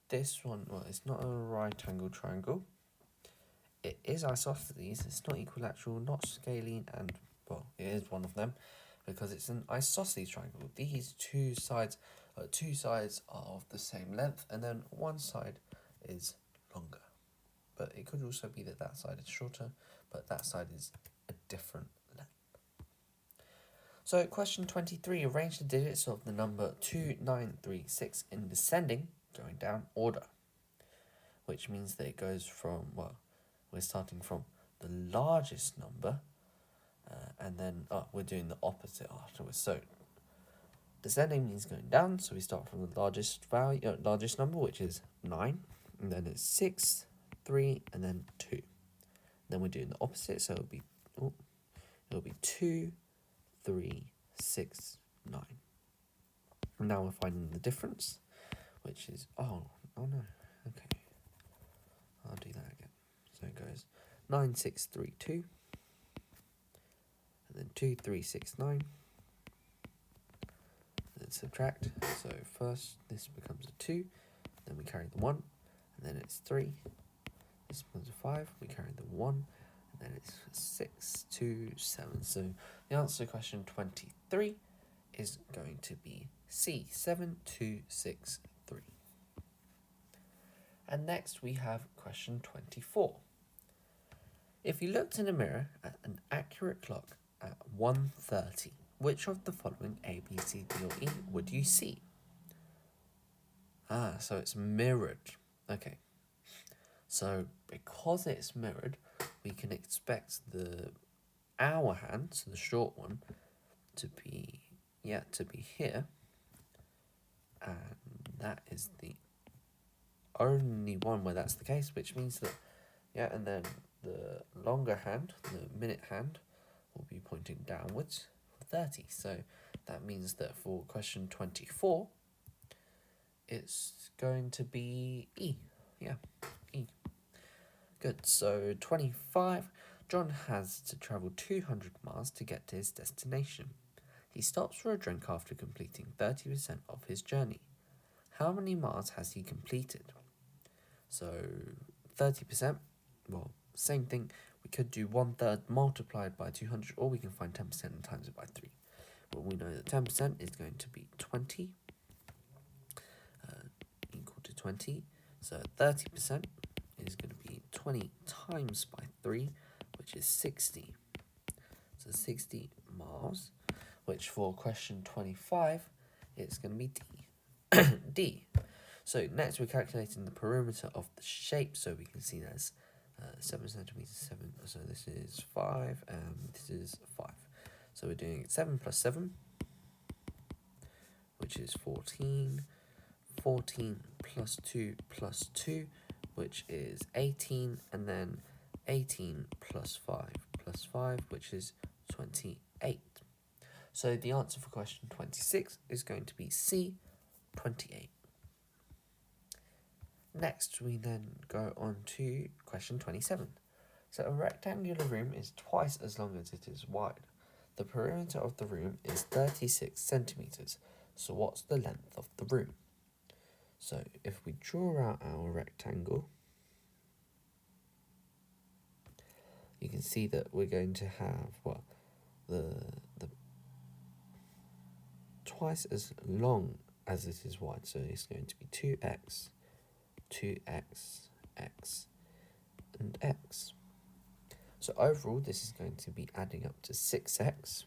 this one, well, it's not a right angle triangle. It is isosceles, it's not equilateral, not scalene, and, well, it is one of them, because it's an isosceles triangle. These two sides are of the same length, and then one side is longer. But it could also be that side is shorter, but that side is a different length. So question 23, arrange the digits of the number 2936 in descending, going down order. Which means that it goes from, well, we're starting from the largest number, and then we're doing the opposite afterwards. So descending means going down, so we start from the largest number, which is 9, and then it's 6, 3, and then 2. Then we're doing the opposite, so it'll be 2, 3, 6, 9. And now we're finding the difference, which is Oh no, okay. I'll do that again. So it goes 9632, and then 2369, and then subtract. So first this becomes a 2, then we carry the 1, and then it's 3. This becomes a 5, we carry the 1, and then it's 6, 2, 7. So the answer to question 23 is going to be C, 7263. And next we have question 24. If you looked in a mirror at an accurate clock at 1:30, which of the following A, B, C, D, or E would you see? So it's mirrored. Okay. So because it's mirrored, we can expect the hour hand, so the short one, to be here. And that is the only one where that's the case, which means that, and then the longer hand, the minute hand, will be pointing downwards for 30. So that means that for question 24, it's going to be E. Yeah, E. Good. So 25, John has to travel 200 miles to get to his destination. He stops for a drink after completing 30% of his journey. How many miles has he completed? So 30%, well, same thing. We could do 1/3 multiplied by 200, or we can find 10% and times it by 3. But we know that 10% is going to be 20, equal to 20. So 30% is going to be 20 times by 3, which is 60. So 60 miles, which for question 25, it's going to be D. D. So next we're calculating the perimeter of the shape, so we can see that's 7 centimeters, 7, so this is 5, and this is 5. So we're doing 7 plus 7, which is 14, 14 plus 2 plus 2, which is 18, and then 18 plus 5, which is 28. So the answer for question 26 is going to be C, 28. Next, we then go on to question 27. So a rectangular room is twice as long as it is wide. The perimeter of the room is 36 centimeters. So what's the length of the room? So if we draw out our rectangle, you can see that we're going to have, the twice as long as it is wide. So it's going to be 2x, 2x, x, and x. So overall, this is going to be adding up to 6x,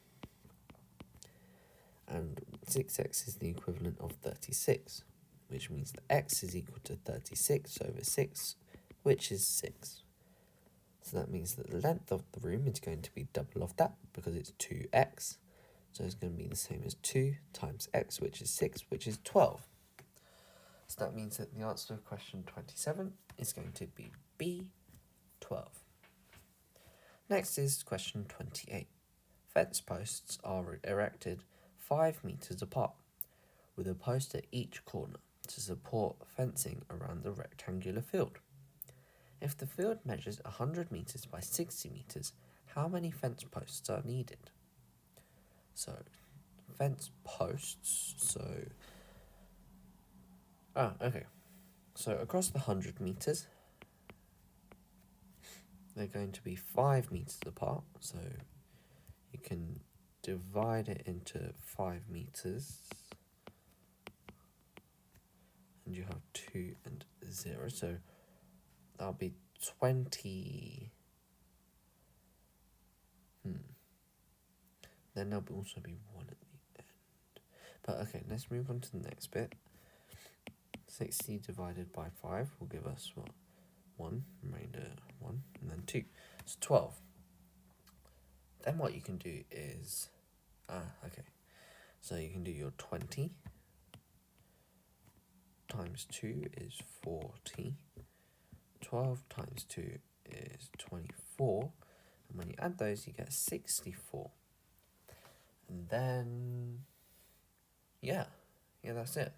and 6x is the equivalent of 36, which means that x is equal to 36 over 6, which is 6. So that means that the length of the room is going to be double of that, because it's 2x, so it's going to be the same as 2 times x, which is 6, which is 12. So that means that the answer to question 27 is going to be B, 12. Next is question 28. Fence posts are erected 5 meters apart, with a post at each corner to support fencing around the rectangular field. If the field measures 100 meters by 60 meters, how many fence posts are needed? So, fence posts, okay. So across the 100 meters, they're going to be 5 meters apart. So you can divide it into 5 meters, and you have 2 and 0. So that'll be 20. Then there'll also be 1 at the end. But okay, let's move on to the next bit. 60 divided by 5 will give us what? 1, remainder 1, and then 2. So 12. Then what you can do is, so you can do your 20 times 2 is 40. 12 times 2 is 24. And when you add those, you get 64. And then, yeah, that's it.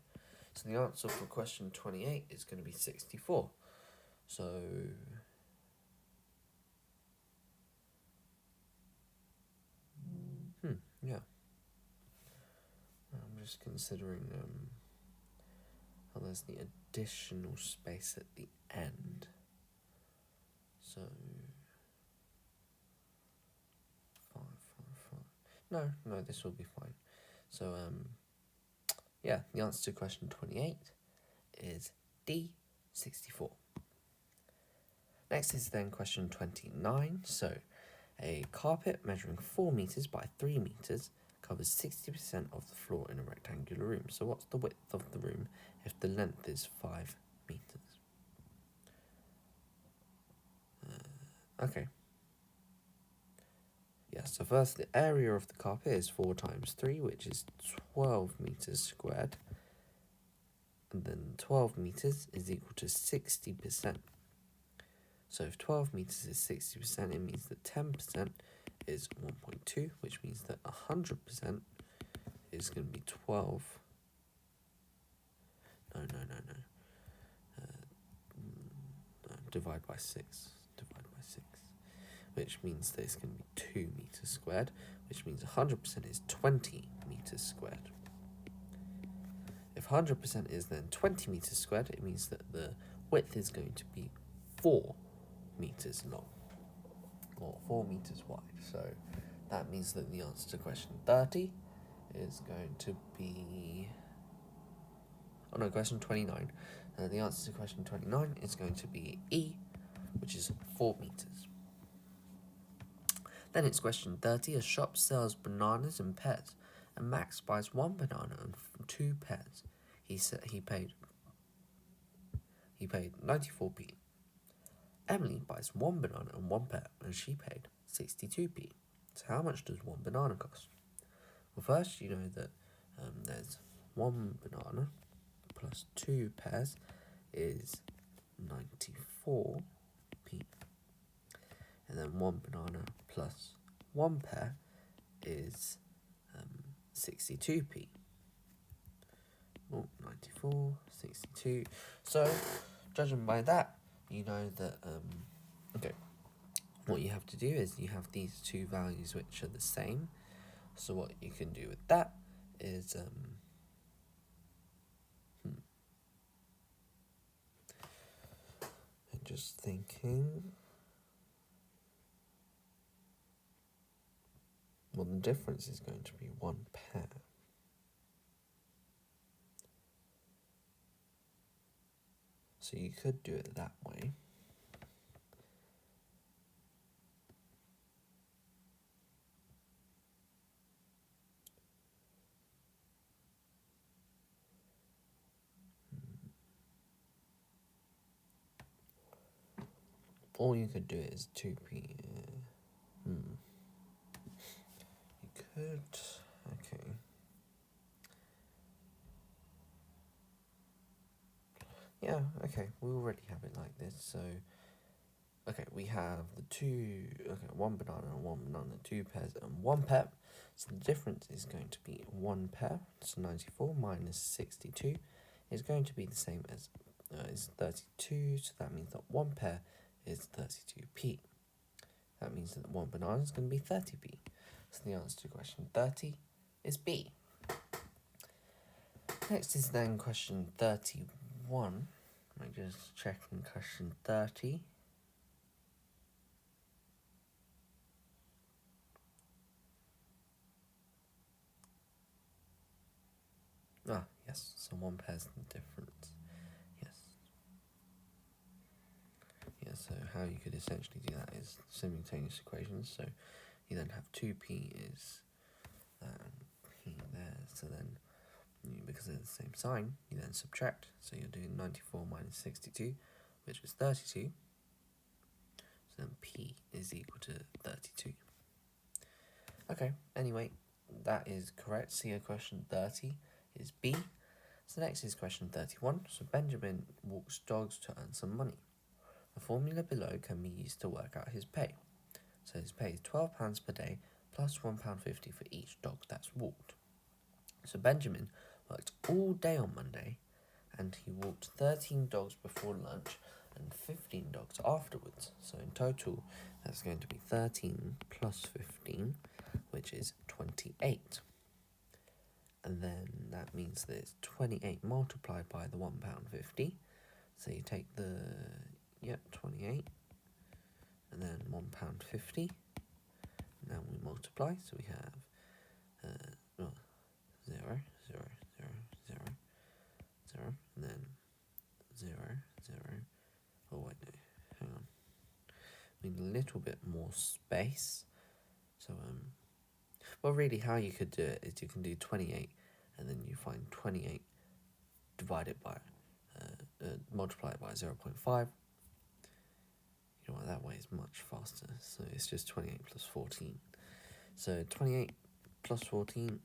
So the answer for question 28 is going to be 64. So, yeah. I'm just considering how there's the additional space at the end. So, 5. No, this will be fine. So, yeah, the answer to question 28 is D, 64. Next is then question 29. So, a carpet measuring 4 meters by 3 meters covers 60% of the floor in a rectangular room. So what's the width of the room if the length is 5 meters? Okay. Yeah, so first the area of the carpet is 4 times 3, which is 12 meters squared. And then 12 meters is equal to 60%. So if 12 meters is 60%, it means that 10% is 1.2, which means that 100% is going to be 12. No. Divide by 6. Which means that it's going to be 2 meters squared, which means 100% is 20 meters squared. If 100% is then 20 meters squared, it means that the width is going to be 4 meters long, or 4 meters wide. So that means that the answer to question 30 is going to be... question 29. The answer to question 29 is going to be E, which is 4 meters. Then it's question 30. A shop sells bananas in pairs, and Max buys 1 banana and 2 pears. He paid 94p. Emily buys 1 banana and 1 pear, and she paid 62p. So how much does 1 banana cost? Well, first you know that there's 1 banana plus 2 pears is 94p. And then 1 banana plus 1 pear is 62p. 94, 62. So, judging by that, you know that, what you have to do is you have these two values which are the same. So what you can do with that is, I'm just thinking... Well, the difference is going to be 1 pair. So you could do it that way. Or you could do it as 2p. You could... Okay. Yeah, okay, we already have it like this, so... Okay, we have the 1 banana and 1 banana, 2 pears and 1 pear. So the difference is going to be 1 pear, so 94 minus 62 is going to be the same as is 32, so that means that 1 pear is 32p. That means that 1 banana is going to be 30p. So the answer to question 30 is B. Next is then question 31. I'm just checking question 30. Ah, yes, so 1 pair's the difference. Yes. Yeah, so how you could essentially do that is simultaneous equations. So you then have 2p is p there, so then because they're the same sign, you then subtract. So you're doing 94 minus 62, which is 32. So then p is equal to 32. Okay, anyway, that is correct. So question 30 is B. So next is question 31. So Benjamin walks dogs to earn some money. The formula below can be used to work out his pay. So his pay is £12 per day plus £1.50 for each dog that's walked. So Benjamin worked all day on Monday and he walked 13 dogs before lunch and 15 dogs afterwards. So in total, that's going to be 13 plus 15, which is 28. And then that means that it's 28 multiplied by the £1.50. So you take the, 28, and then £1.50. Now we multiply, so we have 0, 0, 0, 0, 0, and then 0, 0. Oh wait, no, hang on. We need a little bit more space. So well, really, how you could do it is you can do 28, and then you find 28 divided by multiply it by 0.5. You know what, that way is much faster. So it's just 28 plus 14. So 28 plus 14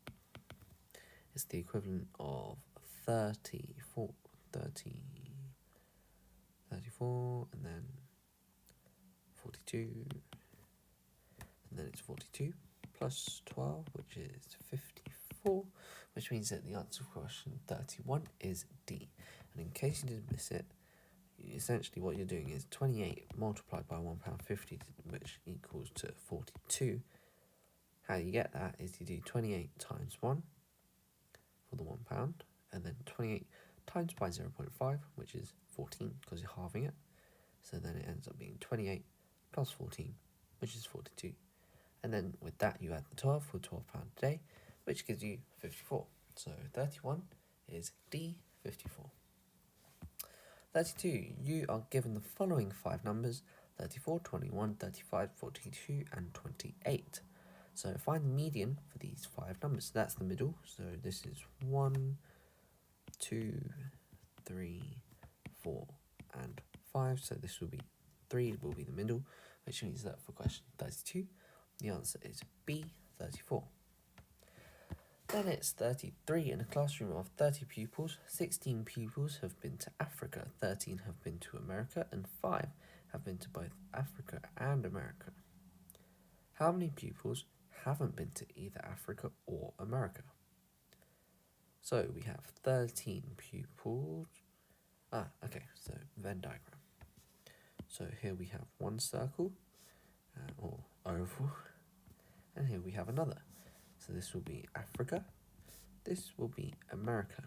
is the equivalent of 34, and then 42, and then it's 42 plus 12, which is 54, which means that the answer for question 31 is D. And in case you didn't miss it, essentially what you're doing is 28 multiplied by £1.50, which equals to 42. How you get that is you do 28 times 1 for the £1, and then 28 times by 0.5, which is 14, because you're halving it. So then it ends up being 28 plus 14, which is 42. And then with that, you add the 12 for £12 a day, which gives you 54. So 31 is D, 54. 32, you are given the following 5 numbers: 34, 21, 35, 42, and 28. So find the median for these 5 numbers. So that's the middle. So this is 1, 2, 3, 4, and 5. So this will be 3 will be the middle, which means that for question 32, the answer is B, 34. Then it's 33. In a classroom of 30 pupils, 16 pupils have been to Africa, 13 have been to America, and 5 have been to both Africa and America. How many pupils haven't been to either Africa or America? So we have 13 pupils. Okay, so Venn diagram. So here we have one circle, or oval, and here we have another. So this will be Africa, this will be America.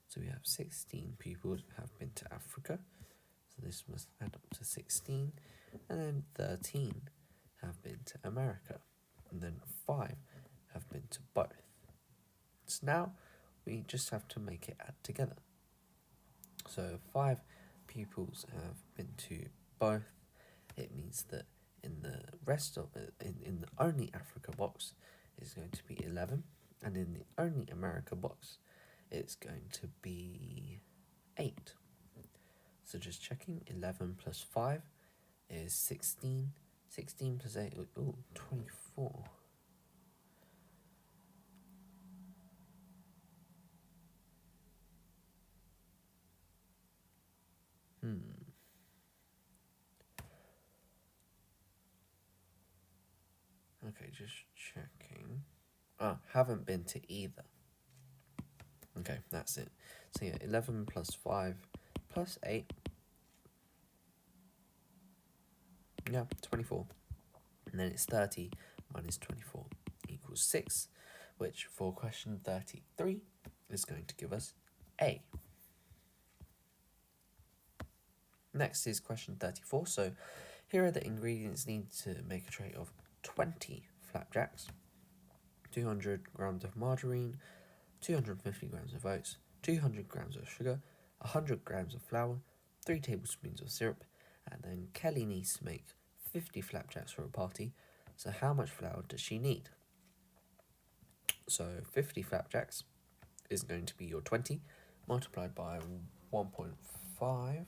So we have 16 pupils have been to Africa, so this must add up to 16, and then 13 have been to America, and then 5 have been to both. So now we just have to make it add together. So 5 pupils have been to both. It means that in the rest of in the only Africa box is going to be 11, and in the only America box it's going to be 8. So just checking, 11 plus 5 is 16. 16 plus 8, 24. Okay, just checking. Haven't been to either. Okay, that's it. So yeah, 11 plus 5 plus 8. Yeah, 24. And then it's 30 minus 24 equals 6, which for question 33 is going to give us A. Next is question 34. So here are the ingredients needed to make a tray of 20 flapjacks: 200 grams of margarine, 250 grams of oats, 200 grams of sugar, 100 grams of flour, 3 tablespoons of syrup, and then Kelly needs to make 50 flapjacks for a party. So how much flour does she need? So 50 flapjacks is going to be your 20 multiplied by 1.5.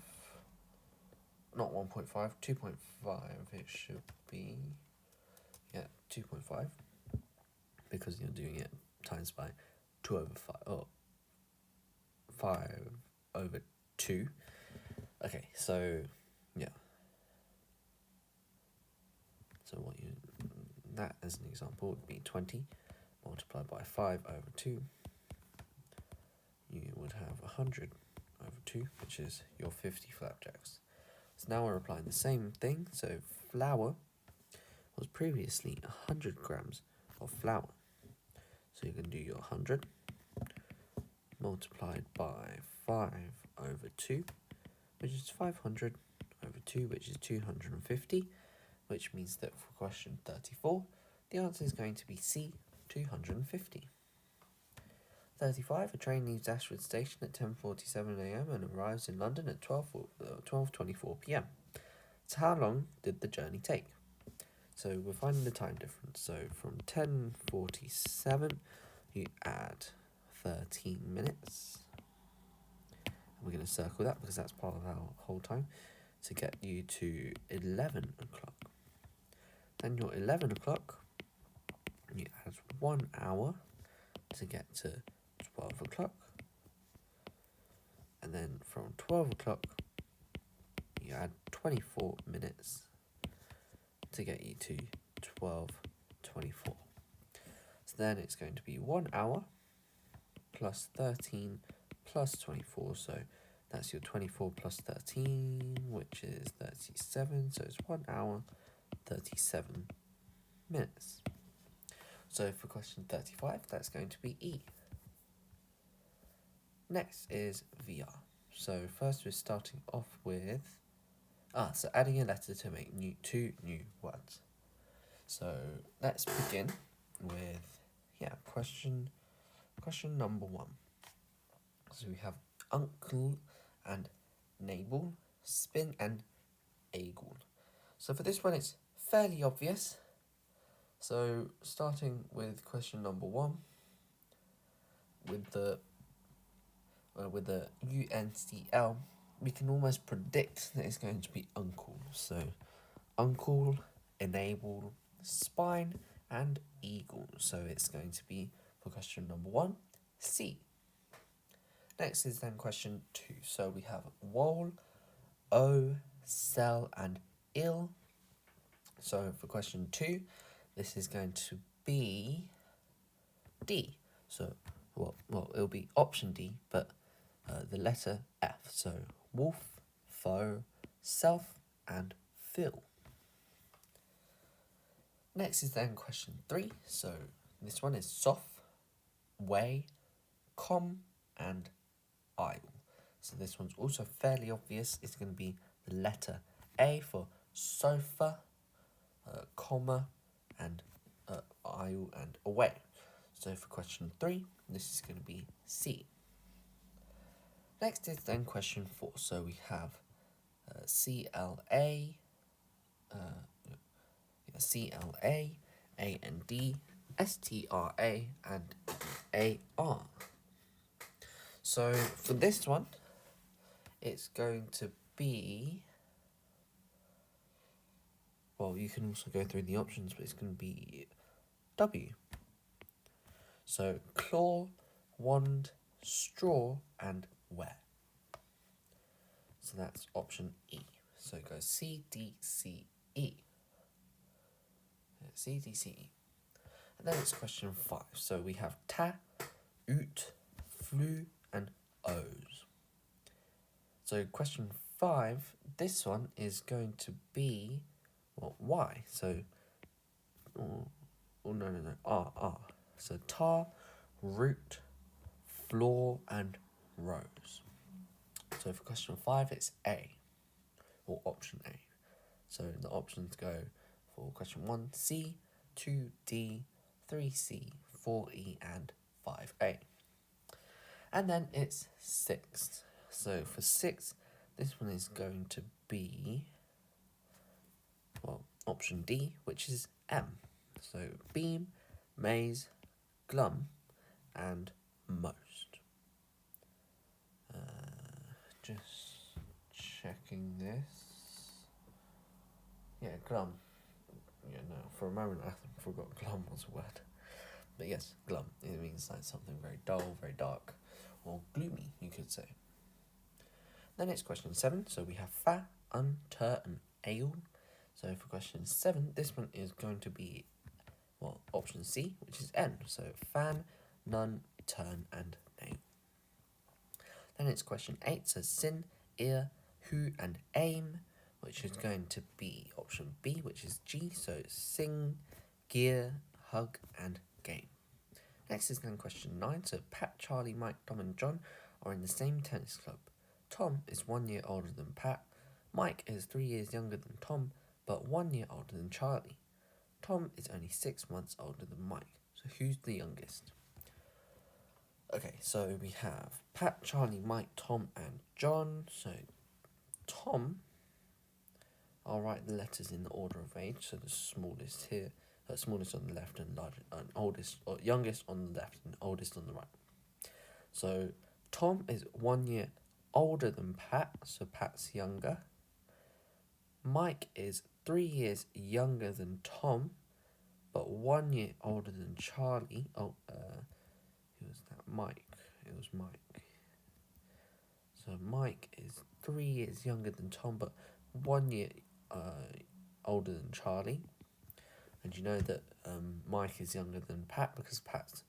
Not 1.5, 2.5. It should be, 2.5, because you're doing it times by 2 over 5, or 5 over 2. Okay, so so that as an example would be 20 multiplied by 5 over 2. you would have 100 over 2, which is your 50 flapjacks. So now we're applying the same thing. So flour was previously 100 grams of flour. So you can do your 100 multiplied by 5 over 2, which is 500 over 2, which is 250, which means that for question 34, the answer is going to be C, 250. 35, a train leaves Ashford Station at 10:47 a.m. and arrives in London at 12:24 p.m. So how long did the journey take? So we're finding the time difference. So from 10:47, you add 13 minutes. And we're going to circle that because that's part of our whole time to get you to 11 o'clock. Then your 11 o'clock, you add 1 hour to get to 12 o'clock. And then from 12 o'clock, you add 24 minutes to get you to 12:24. So then it's going to be 1 hour plus 13 plus 24. So that's your 24 plus 13, which is 37. So it's 1 hour, 37 minutes. So for question 35, that's going to be E. Next is VR. So first we're starting off with so adding a letter to make two new words. So let's begin with question number 1. So we have uncle and nabal, spin and agle. So for this one it's fairly obvious. So starting with question number 1 with the UNCL, we can almost predict that it's going to be uncle. So uncle, enable, spine, and eagle. So it's going to be, for question number 1, C. Next is then question 2. So we have wall, o, sell, and ill. So for question 2, this is going to be D. So, well, it'll be option D, but the letter F. So wolf, foe, self, and fill. Next is then question 3. So this one is soft, way, com, and aisle. So this one's also fairly obvious. It's going to be the letter A for sofa, comma, and aisle and away. So for question 3, this is going to be C. Next is then question 4. So we have CLA, AND, STRA, and AR. So for this one, it's going to be, well, you can also go through the options, but it's going to be W. So claw, wand, straw, and wear. So that's option E. So it goes C, D, C, E. C, D, C, E. And then it's question 5. So we have ta, oot, flu, and O's. So question 5, this one is going to be, well, Y. So, no, R. So tar, root, floor, and rose. So for question 5, it's A, or option A. So the options go for question 1, C, 2, D, 3C, 4E, and 5A. And then it's 6. So for 6, this one is going to be, well, option D, which is M. So beam, maze, glum, and most. Just checking this. Yeah, glum. Yeah, no, for a moment I forgot glum was a word. But yes, glum. It means like something very dull, very dark, or gloomy, you could say. Then it's question 7. So we have fa, tur, and ale. So for question 7, this one is going to be, well, option C, which is N. So fan, nun, turn, and nail. Then it's question 8, so sin, ear, who, and aim, which is going to be option B, which is G, so sing, gear, hug, and game. Next is then question 9, so Pat, Charlie, Mike, Tom, and John are in the same tennis club. Tom is 1 year older than Pat, Mike is 3 years younger than Tom, but 1 year older than Charlie. Tom is only 6 months older than Mike, so who's the youngest? Okay, so we have Pat, Charlie, Mike, Tom, and John. So Tom, I'll write the letters in the order of age. So the smallest here, smallest on the left, and largest, oldest or youngest on the left, and oldest on the right. So Tom is 1 year older than Pat, so Pat's younger. Mike is 3 years younger than Tom, but 1 year older than Charlie. Who was that? Mike. It was Mike. So Mike is 3 years younger than Tom, but 1 year older than Charlie. And you know that Mike is younger than Pat because Pat's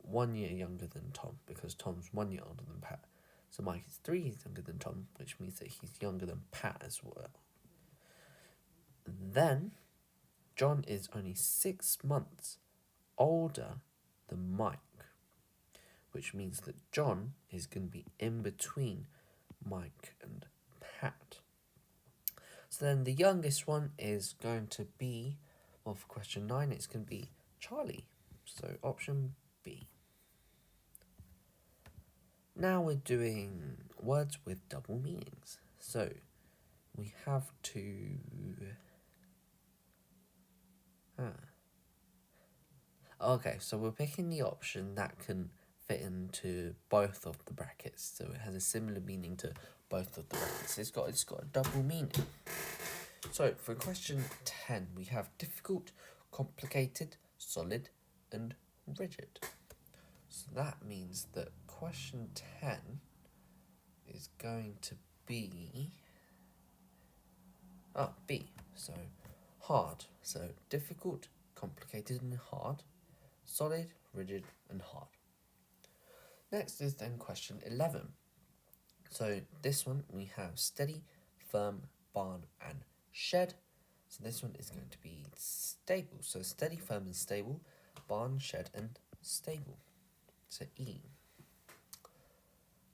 1 year younger than Tom because Tom's 1 year older than Pat. So Mike is 3 years younger than Tom, which means that he's younger than Pat as well. Then John is only 6 months older than Mike, which means that John is going to be in between Mike and Pat. So then the youngest one is going to be, well, for question 9, it's going to be Charlie. So option B. Now we're doing words with double meanings. So we have to... Okay, so we're picking the option that can fit into both of the brackets. So it has a similar meaning to both of the brackets. It's got a double meaning. So for question 10, we have difficult, complicated, solid, and rigid. So that means that question 10 is going to be B. So hard. So difficult, complicated, and hard. Solid, rigid, and hard. Next is then question 11. So this one we have steady, firm, barn, and shed. So this one is going to be stable. So steady, firm, and stable. Barn, shed, and stable. So E.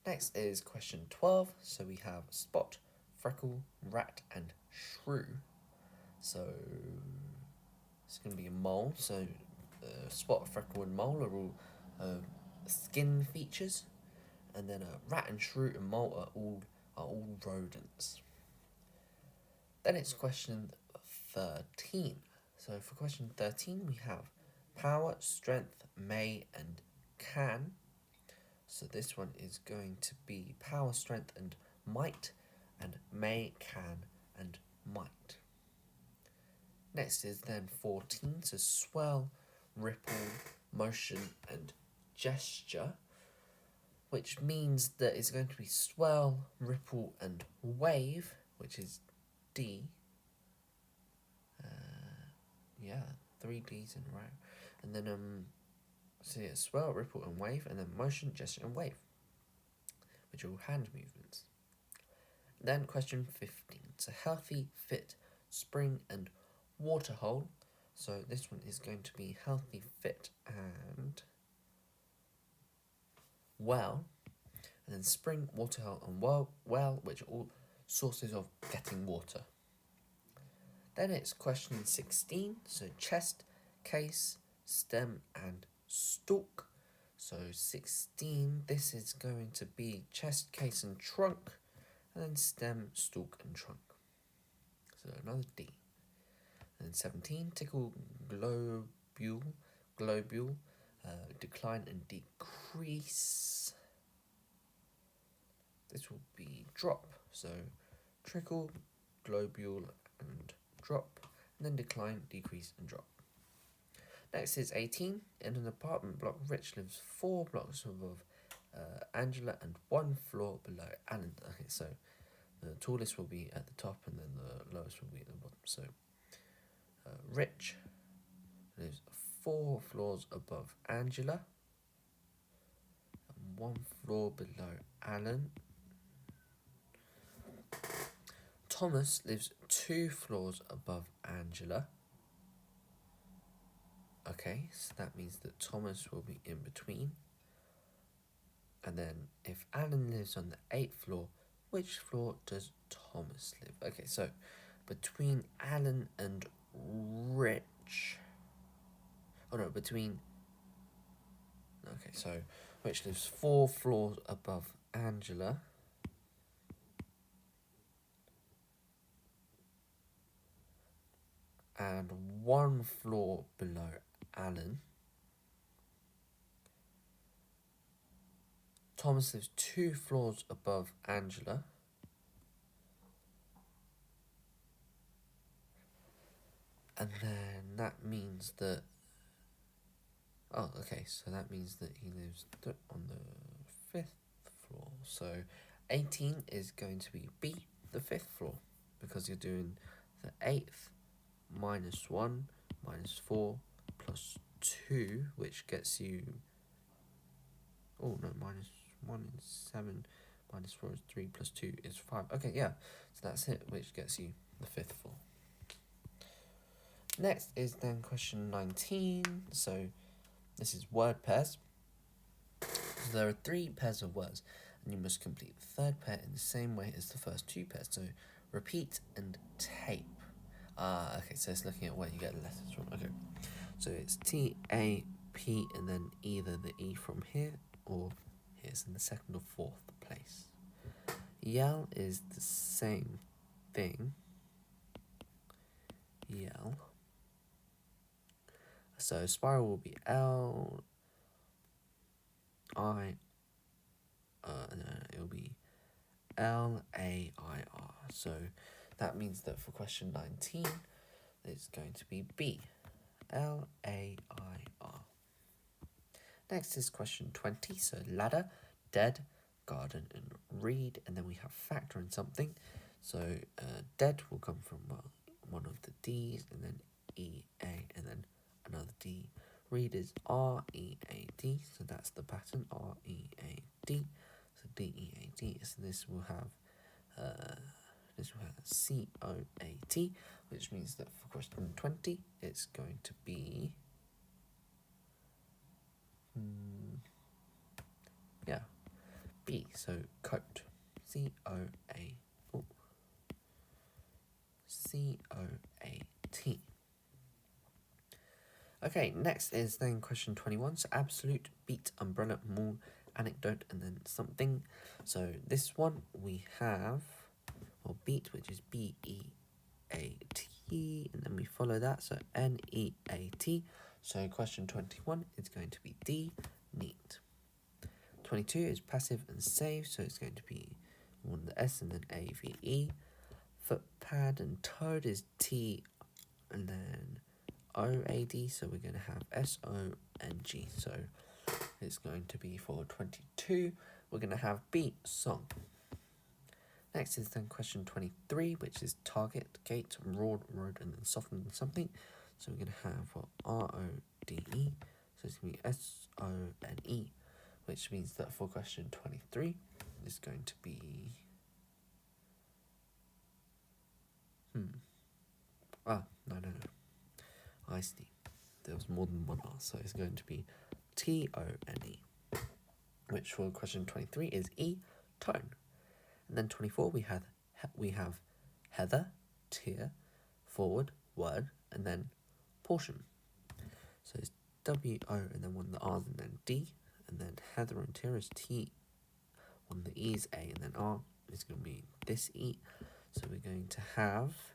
Next is question 12. So we have spot, freckle, rat, and shrew. So it's going to be a mole. So spot, freckle, and mole are all skin features, and then rat and shrew and mole are all rodents. Then it's question 13. So for question 13 we have power, strength, may, and can. So this one is going to be power, strength, and might, and may, can, and might. Next is then 14, so swell, ripple, motion, and gesture, which means that it's going to be swell, ripple, and wave, which is D. 3 Ds in a row. And then, swell, ripple, and wave, and then motion, gesture, and wave, which are all hand movements. Then question 15, so healthy, fit, spring, and waterhole. So this one is going to be healthy, fit, and well. And then spring, waterhole, and well, which are all sources of getting water. Then it's question 16, so chest, case, stem, and stalk. So 16, this is going to be chest, case, and trunk, and then stem, stalk, and trunk. So another D. And then 17, tickle, globule, decline and decrease. This will be drop. So trickle, globule, and drop, and then decline, decrease, and drop. Next is 18. In an apartment block, Rich lives 4 blocks above Angela and 1 floor below Alan. Okay, so the tallest will be at the top, and then the lowest will be at the bottom. So Rich lives 4 floors above Angela, one floor below Alan. Thomas lives 2 floors above Angela. Okay, so that means that Thomas will be in between. And then if Alan lives on the 8th floor, which floor does Thomas live? Okay, so between Alan and Rich. Oh no, between. Okay, so Rich lives 4 floors above Angela. And 1 floor below Alan. Thomas lives 2 floors above Angela. And then that means that. Oh, okay, so that means that he lives on the 5th floor. So 18 is going to be B, the 5th floor, because you're doing the 8th minus 1 minus 4 plus 2, which gets you. Oh no, minus 1 is 7, minus 4 is 3, plus 2 is 5. Okay, yeah, so that's it, which gets you the 5th floor. Next is then question 19. So this is word pairs. So there are 3 pairs of words, and you must complete the 3rd pair in the same way as the first 2 pairs. So repeat and tape. Okay, so it's looking at where you get the letters from. Okay, so it's T-A-P and then either the E from here or here's in the 2nd or 4th place. Yell is the same thing. Yell. So spiral will be L, I, it'll be L-A-I-R. So that means that for question 19, it's going to be B, L-A-I-R. Next is question 20. So ladder, dead, garden, and read. And then we have factor in something. So dead will come from one of the D's, and then E-A, and then another D. Read is R-E-A-D, so that's the pattern, R-E-A-D. So D-E-A-D, so this will have C-O-A-T, which means that for question 20, it's going to be, B, so coat, C-O-A-T. Okay, next is then question 21. So absolute, beat, umbrella, moon, anecdote, and then something. So this one we have, well, beat, which is B-E-A-T, and then we follow that, so N-E-A-T. So question 21 is going to be D, neat. 22 is passive and save, so it's going to be one the S and then A-V-E. Footpad and toad is T and then O-A-D, so we're going to have S-O-N-G. So it's going to be for 22, we're going to have B, song. Next is then question 23, which is target, gate, road, and then soften something. So we're going to have R-O-D-E, so it's going to be S-O-N-E, which means that for question 23, it's going to be... no. I see. There was more than one R, so it's going to be T-O-N-E, which for question 23 is E, tone. And then 24 we have heather, tear, forward, word, and then portion. So it's W-O and then one of the R's and then D, and then heather and tear is T, one of the E's A, and then R is going to be this E. So we're going to have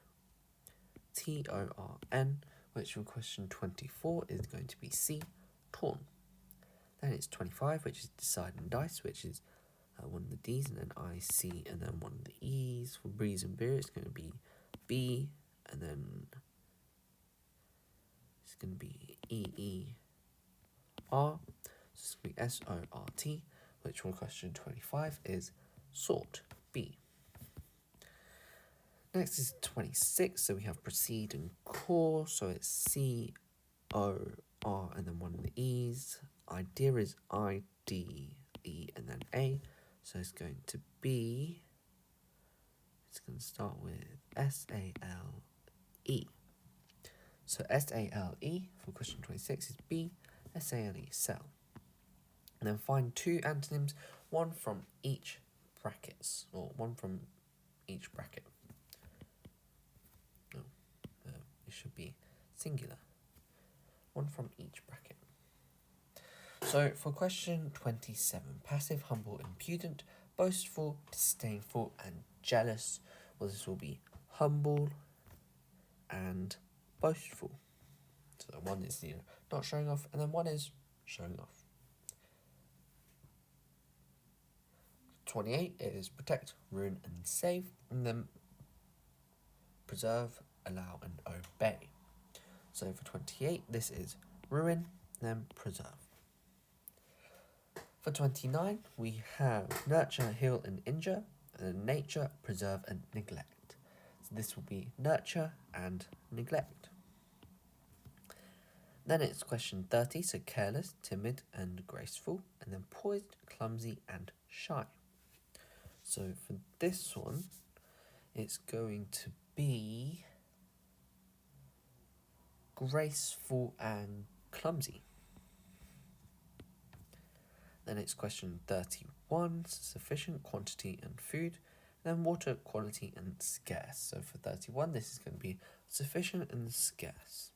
T-O-R-N, which for question 24 is going to be C, torn. Then it's 25, which is decide and dice, which is one of the D's, and then I-C, and then one of the E's. For breeze and beer, it's going to be B, and then it's going to be E-E-R. So it's going to be S-O-R-T, which for question 25 is sort, B. Next is 26, so we have proceed and core, so it's C-O-R and then one of the E's. Idea is I-D-E-A, E, and then A. So it's going to be, it's going to start with S-A-L-E. So S-A-L-E for question 26 is B, S-A-L-E, cell. And then find two antonyms, one from each brackets, or one from each bracket. No, it should be singular. One from each bracket. So for question 27, passive, humble, impudent, boastful, disdainful, and jealous. Well, this will be humble and boastful. So one is not showing off, and then one is showing off. 28 is protect, ruin, and save, and then preserve, allow, and obey. So for 28, this is ruin, then preserve. For 29, we have nurture, heal, and injure, and then nature, preserve, and neglect. So this will be nurture and neglect. Then it's question 30, so careless, timid, and graceful, and then poised, clumsy, and shy. So for this one, it's going to be graceful and clumsy. Then it's question 31, sufficient, quantity, and food. Then water, quality, and scarce. So for 31, this is going to be sufficient and scarce.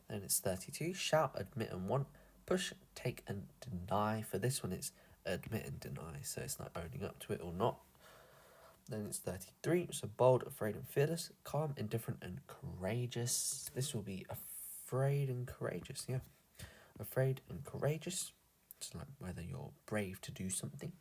Then it's 32, shout, admit, and want. Push, take, and deny. For this one, it's admit and deny, so it's not owning up to it or not. Then it's 33, so bold, afraid, and fearless. Calm, indifferent, and courageous. This will be afraid and courageous, yeah. Afraid and courageous. It's like whether you're brave to do something.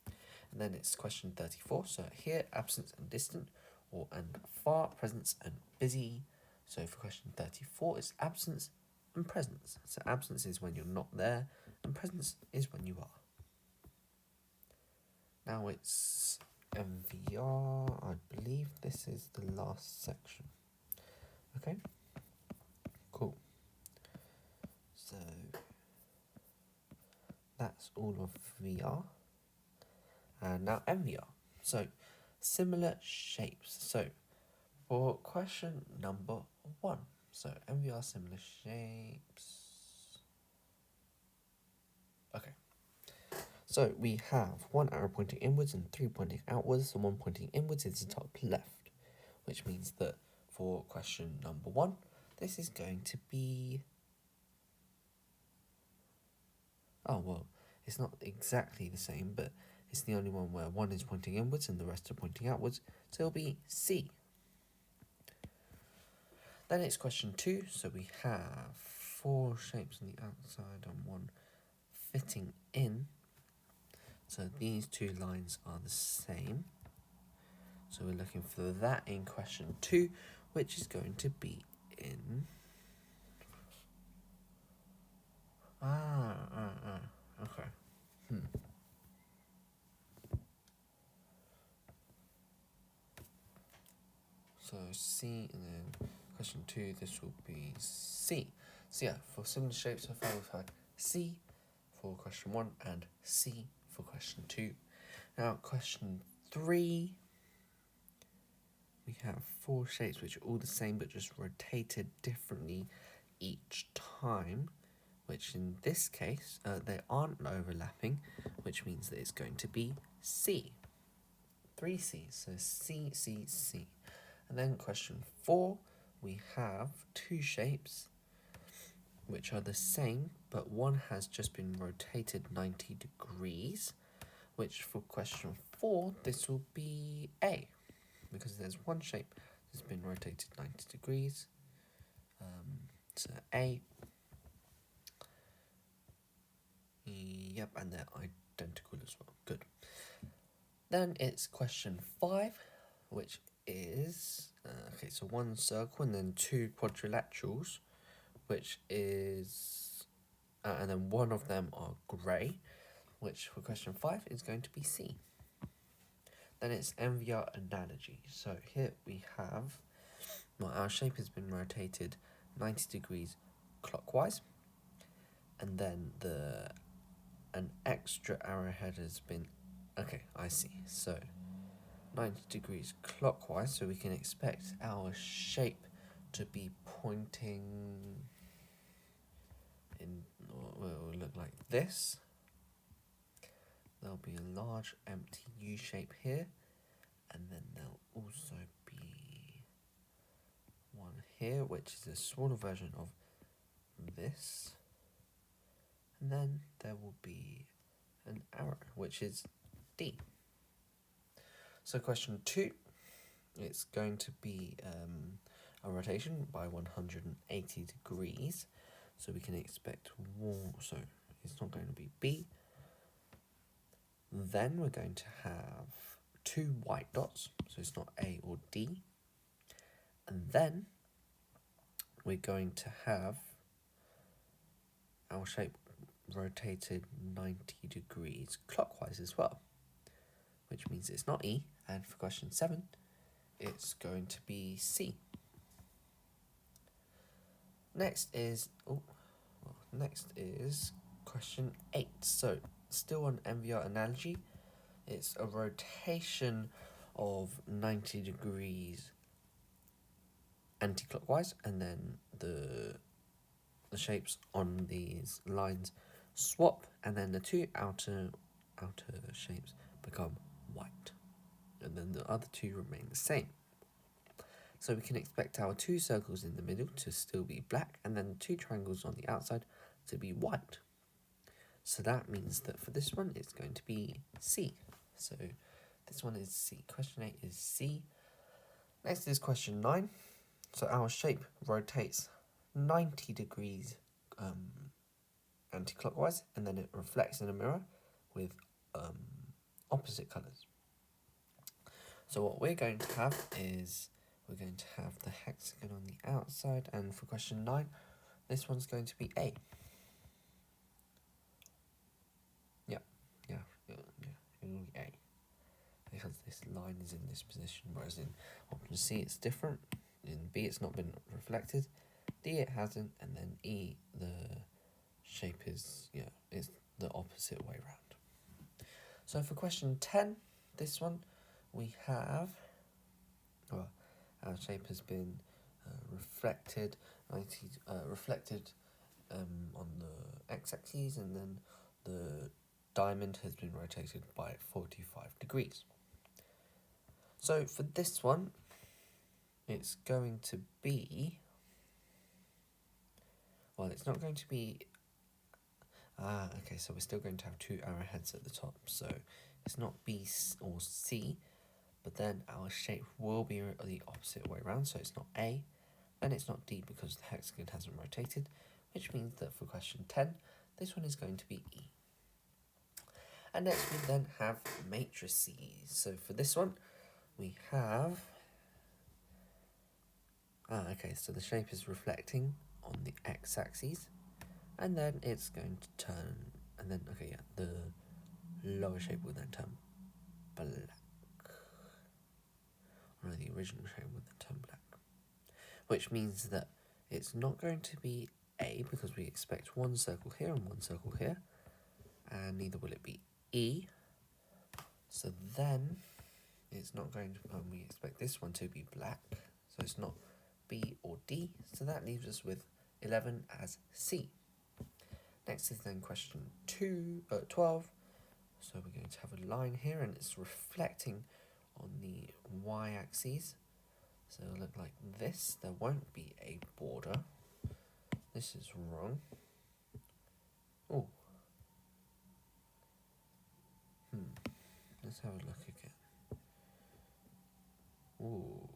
And then it's question 34, so here, absence and distant, or and far, presence and busy. So for question 34, it's absence and presence. So absence is when you're not there, and presence is when you are. Now it's MVR. I believe this is the last section. Okay, cool. So that's all of VR. And now MVR. So similar shapes. So for question number 1, so MVR similar shapes. Okay. So we have one arrow pointing inwards and 3 pointing outwards. The one pointing inwards is the top left, which means that for question number 1, this is going to be, oh well, it's not exactly the same, but it's the only one where one is pointing inwards and the rest are pointing outwards, so it'll be C. Then it's question 2, so we have 4 shapes on the outside and one fitting in. So these 2 lines are the same. So we're looking for that in question 2, which is going to be in... okay. So C, and then question 2, this will be C. So yeah, for similar shapes so far we've had C for question 1 and C for question 2. Now question 3, we have 4 shapes which are all the same but just rotated differently each time, which in this case, they aren't overlapping, which means that it's going to be C. 3 C's, so C, C, C. And then question 4, we have 2 shapes which are the same, but one has just been rotated 90 degrees, which for question 4, this will be A, because there's one shape that's been rotated 90 degrees. So A. Yep, and they're identical as well. Good. Then it's question 5, which is, okay, so 1 circle and then 2 quadrilaterals, which is, and then one of them are grey, which for question 5 is going to be C. Then it's MVR analogy. So here we have, well, our shape has been rotated 90 degrees clockwise, and then the an extra arrowhead has been... Okay, I see. So 90 degrees clockwise, so we can expect our shape to be pointing in, well, it will look like this. There'll be a large empty U shape here, and then there'll also be one here, which is a smaller version of this, and then there will be an arrow, which is D. So question 2, it's going to be a rotation by 180 degrees, so we can expect one, so it's not going to be B. Then we're going to have 2 white dots, so it's not A or D. And then we're going to have our shape rotated 90 degrees clockwise as well, which means it's not E. And for question 7, it's going to be C. Next is question 8. So still on MVR analogy, it's a rotation of 90 degrees anti-clockwise, and then the shapes on these lines swap, and then the 2 outer shapes become white, and then the other 2 remain the same. So we can expect our 2 circles in the middle to still be black, and then the 2 triangles on the outside to be white. So that means that for this one, it's going to be C. So this one is C. Question 8 is C. Next is question 9. So our shape rotates 90 degrees anti-clockwise, and then it reflects in a mirror with opposite colours. So what we're going to have is, we're going to have the hexagon on the outside, and for question 9, this one's going to be A. It will be A, because this line is in this position, whereas in option C it's different. In B it's not been reflected, D it hasn't, and then E, the shape is, it's the opposite way round. So for question 10, this one, we have, well, our shape has been reflected on the x-axis, and then the diamond has been rotated by 45 degrees. So for this one, it's going to be, well, it's not going to be, okay, so we're still going to have 2 arrowheads at the top, so it's not B or C, but then our shape will be the opposite way around, so it's not A, and it's not D because the hexagon hasn't rotated, which means that for question 10, this one is going to be E. And next we then have matrices. So for this one, we have, okay, so the shape is reflecting on the x-axis, and then it's going to turn, and then, okay, yeah, the lower shape will then turn black. No, the original shape will then turn black. Which means that it's not going to be A, because we expect 1 circle here and 1 circle here, and neither will it be E. So then it's not going to, we expect this one to be black, so it's not B or D, so that leaves us with 11 as C. Next is then question 12. So we're going to have a line here, and it's reflecting on the y-axis, so it'll look like this. There won't be a border. This is wrong. Oh. Let's have a look again. Ooh.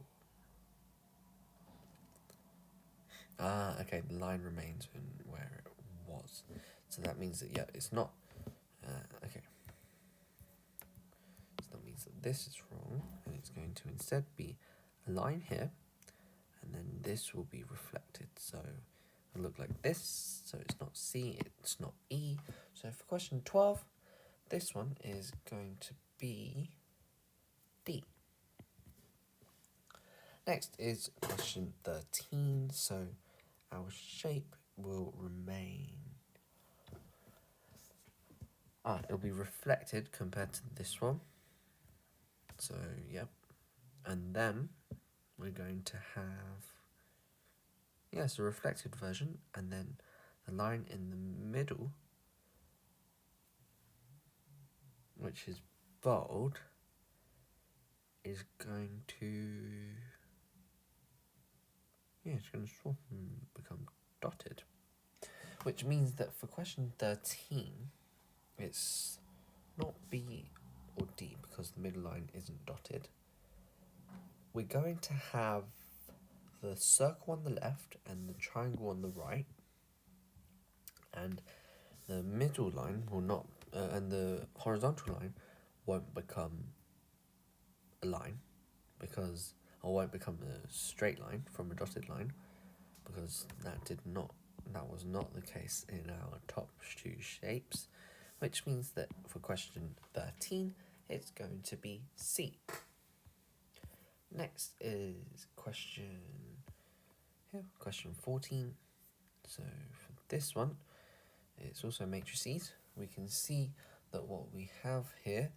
Okay, the line remains in where it was. So that means that, yeah, it's not, okay. So that means that this is wrong, and it's going to instead be a line here, and then this will be reflected. So it'll look like this, so it's not C, it's not E. So for question 12, this one is going to be D. Next is question 13. So our shape will remain It'll be reflected compared to this one. So, yep. And then we're going to have, yes, a reflected version, and then the line in the middle, which is bold, is going to, it's going to swap and become dotted. Which means that for question 13, it's not B or D because the middle line isn't dotted. We're going to have the circle on the left and the triangle on the right, and the middle line will not, and the horizontal line won't become a line because, or won't become a straight line from a dotted line, because that was not the case in our top two shapes, which means that for question 13, it's going to be C. Next is question 14. So for this one, it's also matrices. We can see that what we have here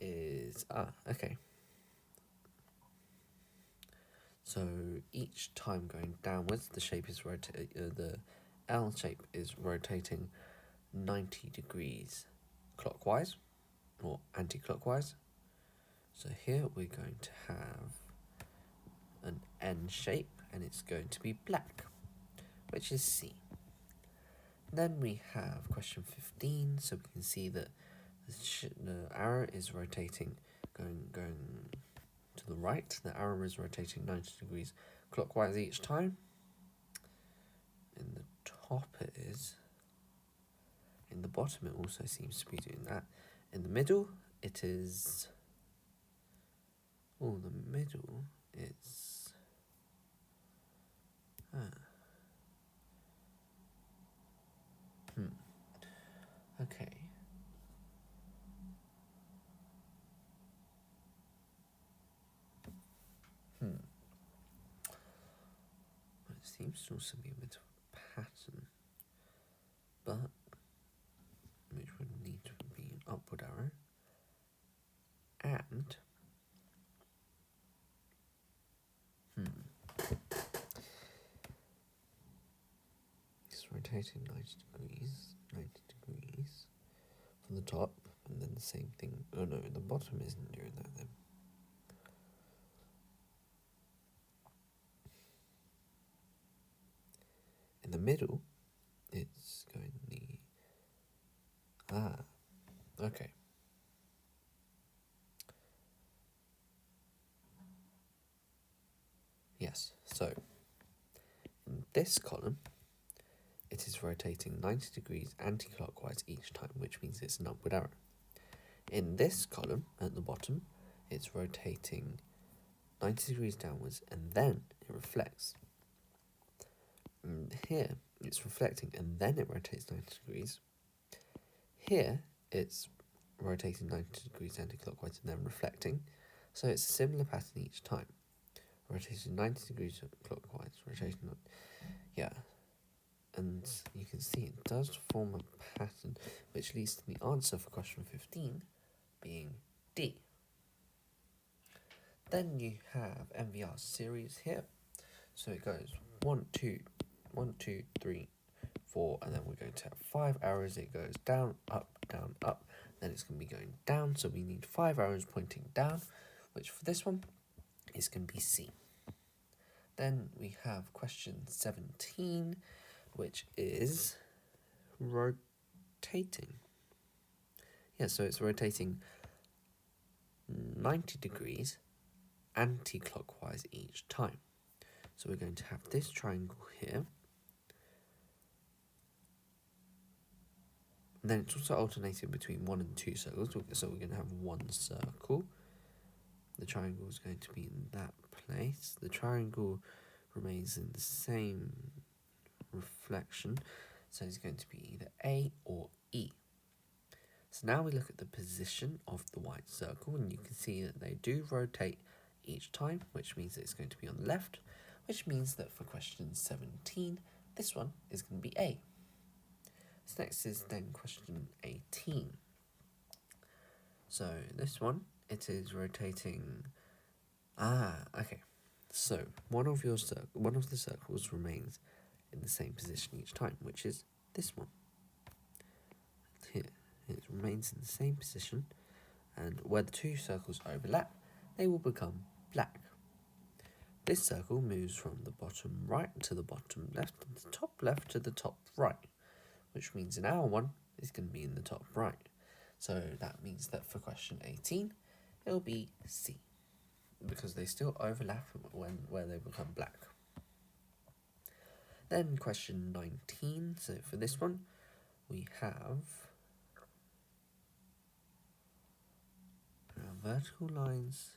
is, okay. So each time going downwards, the shape is the L shape is rotating 90 degrees clockwise or anti-clockwise. So here we're going to have an N shape, and it's going to be black, which is C. Then we have question 15, so we can see that the arrow is rotating, going to the right. The arrow is rotating 90 degrees clockwise each time. In the top it is. In the bottom it also seems to be doing that. In the middle it is... Oh, the middle, it's... Okay. It seems to also be a bit of a pattern, but which would need to be an upward arrow, and it's rotating 90 degrees from the top, and then the same thing. Oh no, the bottom isn't doing that then. In the middle, it's going okay. Yes, so in this column, it is rotating 90 degrees anti-clockwise each time, which means it's an upward arrow. In this column, at the bottom, it's rotating 90 degrees downwards, and then it reflects. And here, it's reflecting, and then it rotates 90 degrees. Here, it's rotating 90 degrees anti-clockwise and then reflecting. So it's a similar pattern each time. Rotating 90 degrees clockwise, rotating, and you can see it does form a pattern, which leads to the answer for question 15 being D. Then you have MVR series here. So it goes 1, 2, 3, 4, and then we're going to have 5 arrows. It goes down, up, then it's going to be going down, so we need 5 arrows pointing down, which for this one is going to be C. Then we have question 17, which is rotating. Yeah, so it's rotating 90 degrees anti-clockwise each time. So we're going to have this triangle here. And then it's also alternating between 1 and 2 circles. So we're going to have 1 circle. The triangle is going to be in that place. The triangle remains in the same reflection. So it's going to be either A or E. So now we look at the position of the white circle, and you can see that they do rotate each time, which means that it's going to be on the left, which means that for question 17, this one is going to be A. So next is then question 18. So this one, it is rotating. Okay. So one of the circles remains in the same position each time, which is this one. Here, it remains in the same position, and where the two circles overlap, they will become black. This circle moves from the bottom right to the bottom left, and the top left to the top right, which means in our one, it's going to be in the top right. So that means that for question 18, it'll be C, because they still overlap where they become black. Then question 19, so for this one, we have vertical lines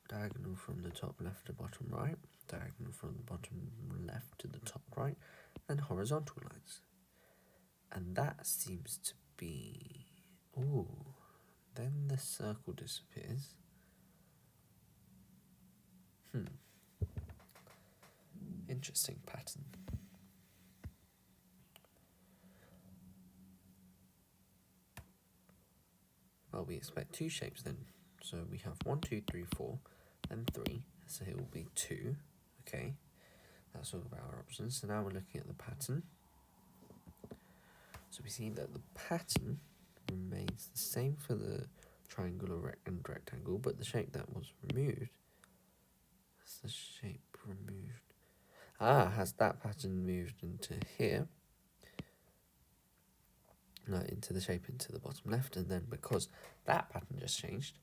diagonal from the top left to bottom right, diagonal from the bottom left to the top right, and horizontal lines. And that seems to be... Ooh, then the circle disappears. Interesting pattern. Well, we expect two shapes then. So we have 1, 2, 3, 4, then 3. So it will be 2. Okay, that's all of our options. So now we're looking at the pattern. So we see that the pattern remains the same for the triangle and rectangle, but the shape that was removed, that's the shape removed. Has that pattern moved into here? No, into the shape into the bottom left, and then because that pattern just changed,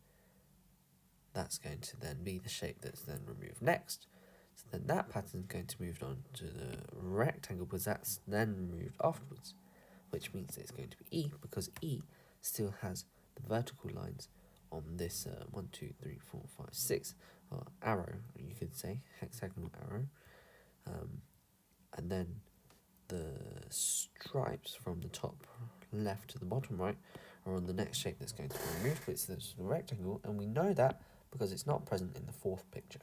that's going to then be the shape that's then removed next. So then that pattern is going to move on to the rectangle because that's then removed afterwards, which means it's going to be E, because E still has the vertical lines on this 1, 2, 3, 4, 5, 6 arrow, you could say, hexagonal arrow, and then the stripes from the top left to the bottom right are on the next shape that's going to be removed, which is the rectangle, and we know that because it's not present in the fourth picture.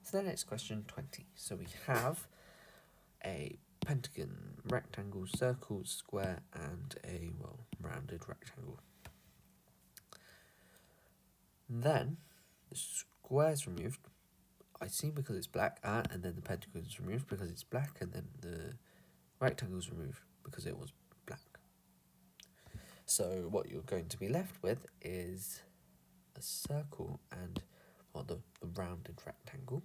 So then it's question 20. So we have a pentagon, rectangle, circle, square, and a, well, rounded rectangle. Then the square is removed, I see, because it's black, and then the pentagon is removed because it's black, and then the rectangle is removed because it was black. So what you're going to be left with is a circle and, well, the rounded rectangle.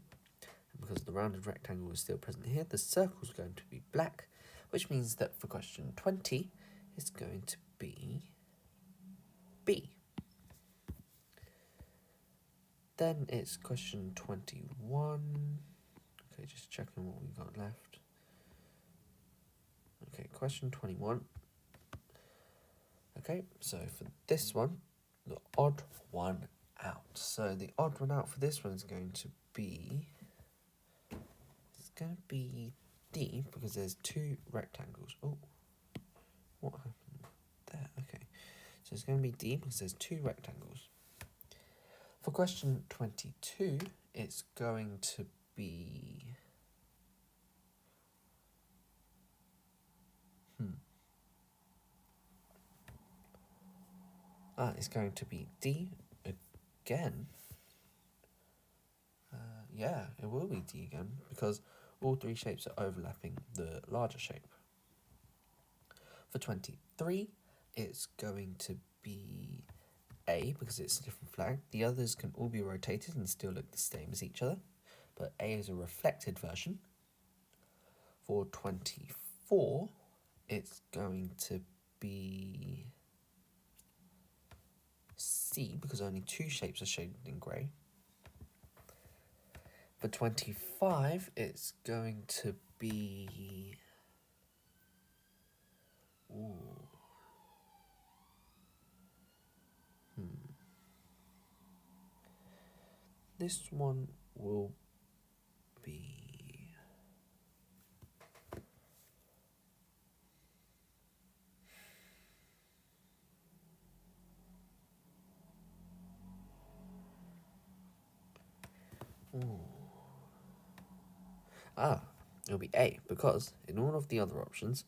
And because the rounded rectangle is still present here, the circle is going to be black, which means that for question 20, it's going to be B. Then it's question 21. Okay, just checking what we got left. Okay, question 21. Okay, so for this one, the odd one out. So the odd one out for this one is going to be... It's going to be D, because there's two rectangles. Oh, what happened there? Okay, so it's going to be D because there's two rectangles. For question 22, it's going to be... it's going to be D again. Yeah, it will be D again, because all three shapes are overlapping the larger shape. For 23, it's going to be A, because it's a different flag. The others can all be rotated and still look the same as each other, but A is a reflected version. For 24, it's going to be C, because only two shapes are shaded in grey. For 25, it's going to be... Ooh. This one will be... Ooh. It'll be A, because in all of the other options,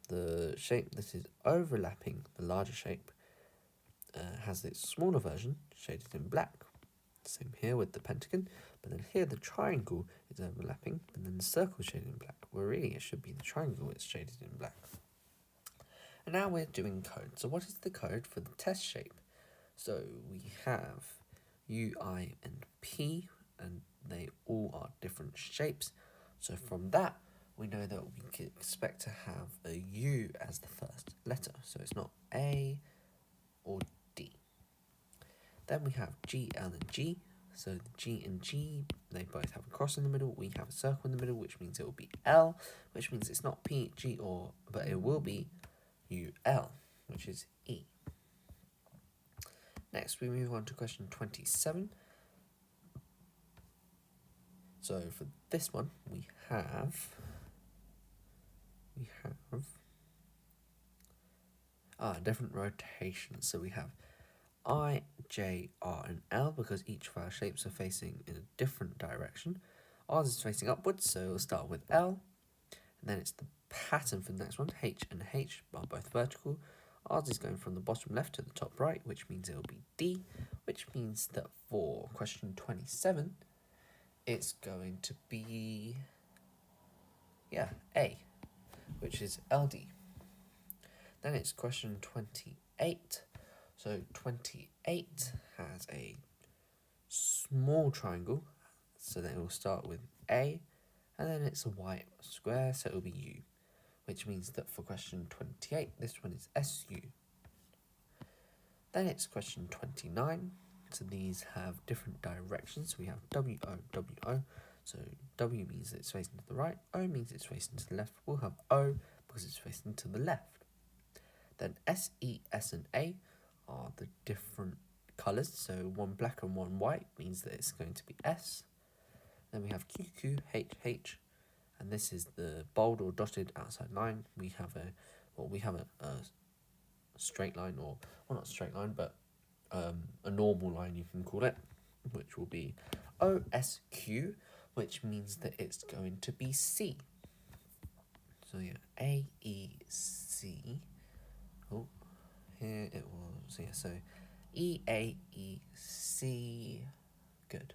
the shape that is overlapping the larger shape has its smaller version shaded in black. Same here with the pentagon, but then here the triangle is overlapping, and then the circle shaded in black. Well, really, it should be the triangle that's shaded in black. And now we're doing code. So what is the code for the test shape? So we have U, I, and P, and they all are different shapes. So from that, we know that we can expect to have a U as the first letter. So it's not A or D. Then we have G, L, and G. So the G and G, they both have a cross in the middle. We have a circle in the middle, which means it will be L, which means it's not P, G, or, but it will be UL, which is E. Next, we move on to question 27. So for this one, we have different rotations. So we have I, J, R, and L because each of our shapes are facing in a different direction. Ours is facing upwards, so we'll start with L, and then it's the pattern for the next one. H and H are both vertical. Ours is going from the bottom left to the top right, which means it will be D, which means that for question 27, it's going to be, A, which is LD. Then it's question 28. So 28 has a small triangle, so then it will start with A, and then it's a white square, so it will be U, which means that for question 28, this one is SU. Then it's question 29, so these have different directions. We have W, O, W, O, so W means it's facing to the right, O means it's facing to the left. We'll have O because it's facing to the left. Then S, E, S, and A are the different colours, so one black and one white means that it's going to be S. Then we have Q, Q, H, H, and this is the bold or dotted outside line. We have a straight line, or well, not straight line, but a normal line you can call it, which will be OSQ, which means that it's going to be C. So yeah, A, E, C. Oh, here it was. Yeah, so E, A, E, C. Good.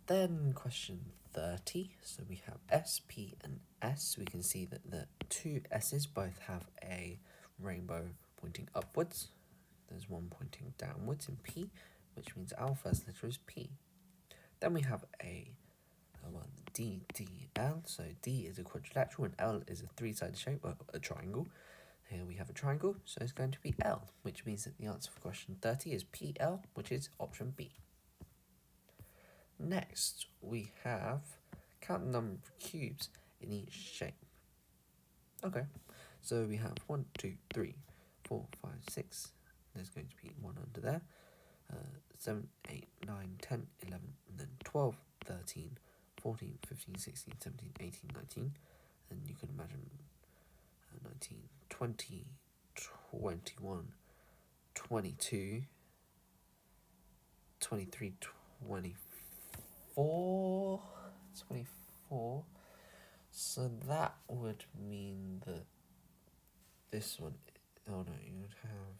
Then question 30. So we have S, P, and S. We can see that the two S's both have a rainbow pointing upwards. There's one pointing downwards in P, which means our first letter is P. Then we have D, D, L. So D is a quadrilateral and L is a three-sided shape, or a triangle. Here we have a triangle, so it's going to be L, which means that the answer for question 30 is PL, which is option B. Next, we have count the number of cubes in each shape. Okay, so we have 1, 2, 3, 4, 5, 6. There's going to be one under there. 7, 8, 9, 10, 11, and then 12, 13, 14, 15, 16, 17, 18, 19. And you can imagine 19, 20, 21, 22, 23, 24, 24. So that would mean that this one, oh no, you would have,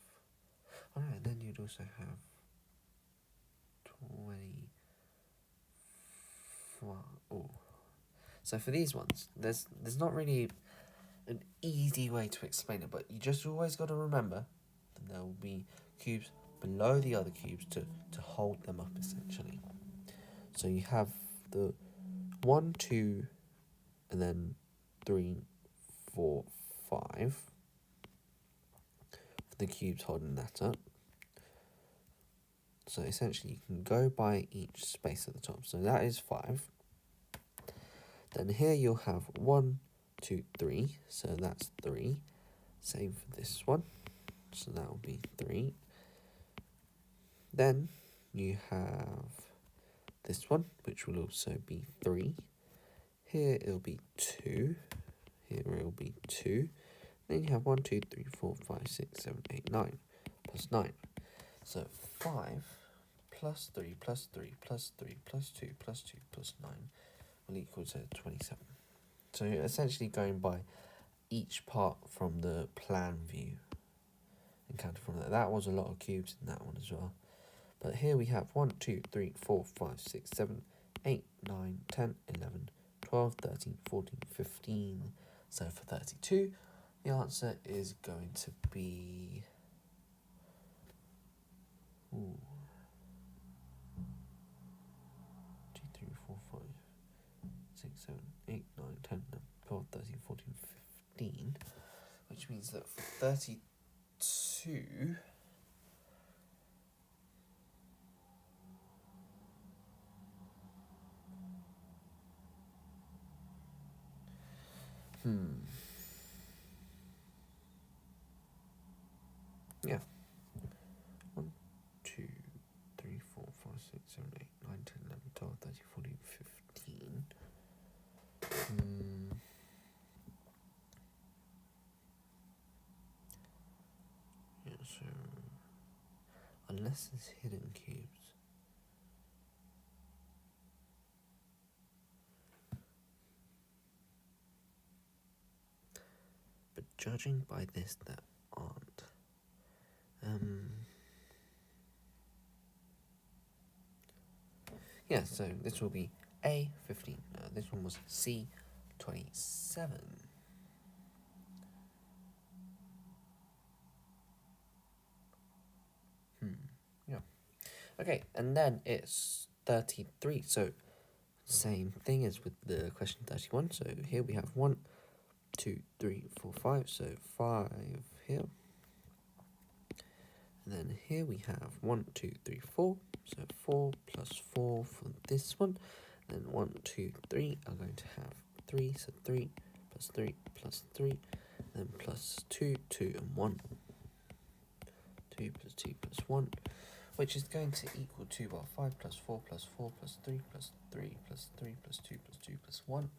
oh no, and then you'd also have 24. Oh. So for these ones, there's not really an easy way to explain it, but you just always got to remember that there will be cubes below the other cubes to hold them up, essentially. So you have the 1, 2, and then 3, 4, 5 for the cubes holding that up. So essentially you can go by each space at the top. So that is 5. Then here you'll have 1, 2, 3. So that's 3. Same for this one. So that will be 3. Then you have this one, which will also be 3. Here it'll be 2. Here it'll be 2. Then you have 1, 2, 3, 4, 5, 6, 7, 8, 9. Plus 9. So 5 plus 3 plus 3 plus 3 plus 2 plus 2 plus 9 will equal to 27. So you're essentially going by each part from the plan view. encountered from that. That was a lot of cubes in that one as well. But here we have 1, 2, 3, 4, 5, 6, 7, 8, 9, 10, 11, 12, 13, 14, 15. So for 32, the answer is going to be... Ooh. 2, 3, 4, 5, 6, 7, 8, 9, 10, 11, 12, 13, 14, 15. Which means that for 32... Yeah. 1, 2, 3, 4, 5, 6, 7, 8, 9, 10, 11, 12, 13, 14, 15. Yeah, so... Unless there's hidden cubes. But judging by this, there aren't. Yeah, so this will be A15. This one was C27. Yeah. Okay, and then it's 33. So same thing as with the question 31. So here we have 1, 2, 3, 4, 5. So 5 here. And then here we have 1, 2, 3, 4. So 4 plus 4 for this one. And then 1, 2, 3 are going to have 3. So 3 plus 3 plus 3. Then plus 2, 2 and 1. 2 plus 2 plus 1. Which is going to equal to, well, 5 plus 4 plus 4 plus 3 plus 3 plus 3 plus 2 plus 2 plus 1.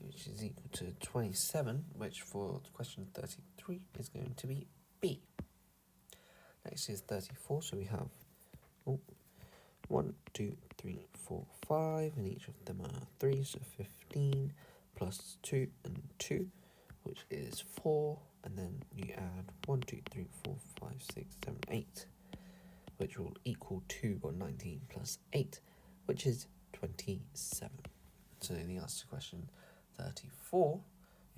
Which is equal to 27. Which for question 33 is going to be B. Next is 34, so we have 1, 2, 3, 4, 5, and each of them are 3, so 15, plus 2 and 2, which is 4, and then you add 1, 2, 3, 4, 5, 6, 7, 8, which will equal 2 or 19 plus 8, which is 27. So the answer to question 34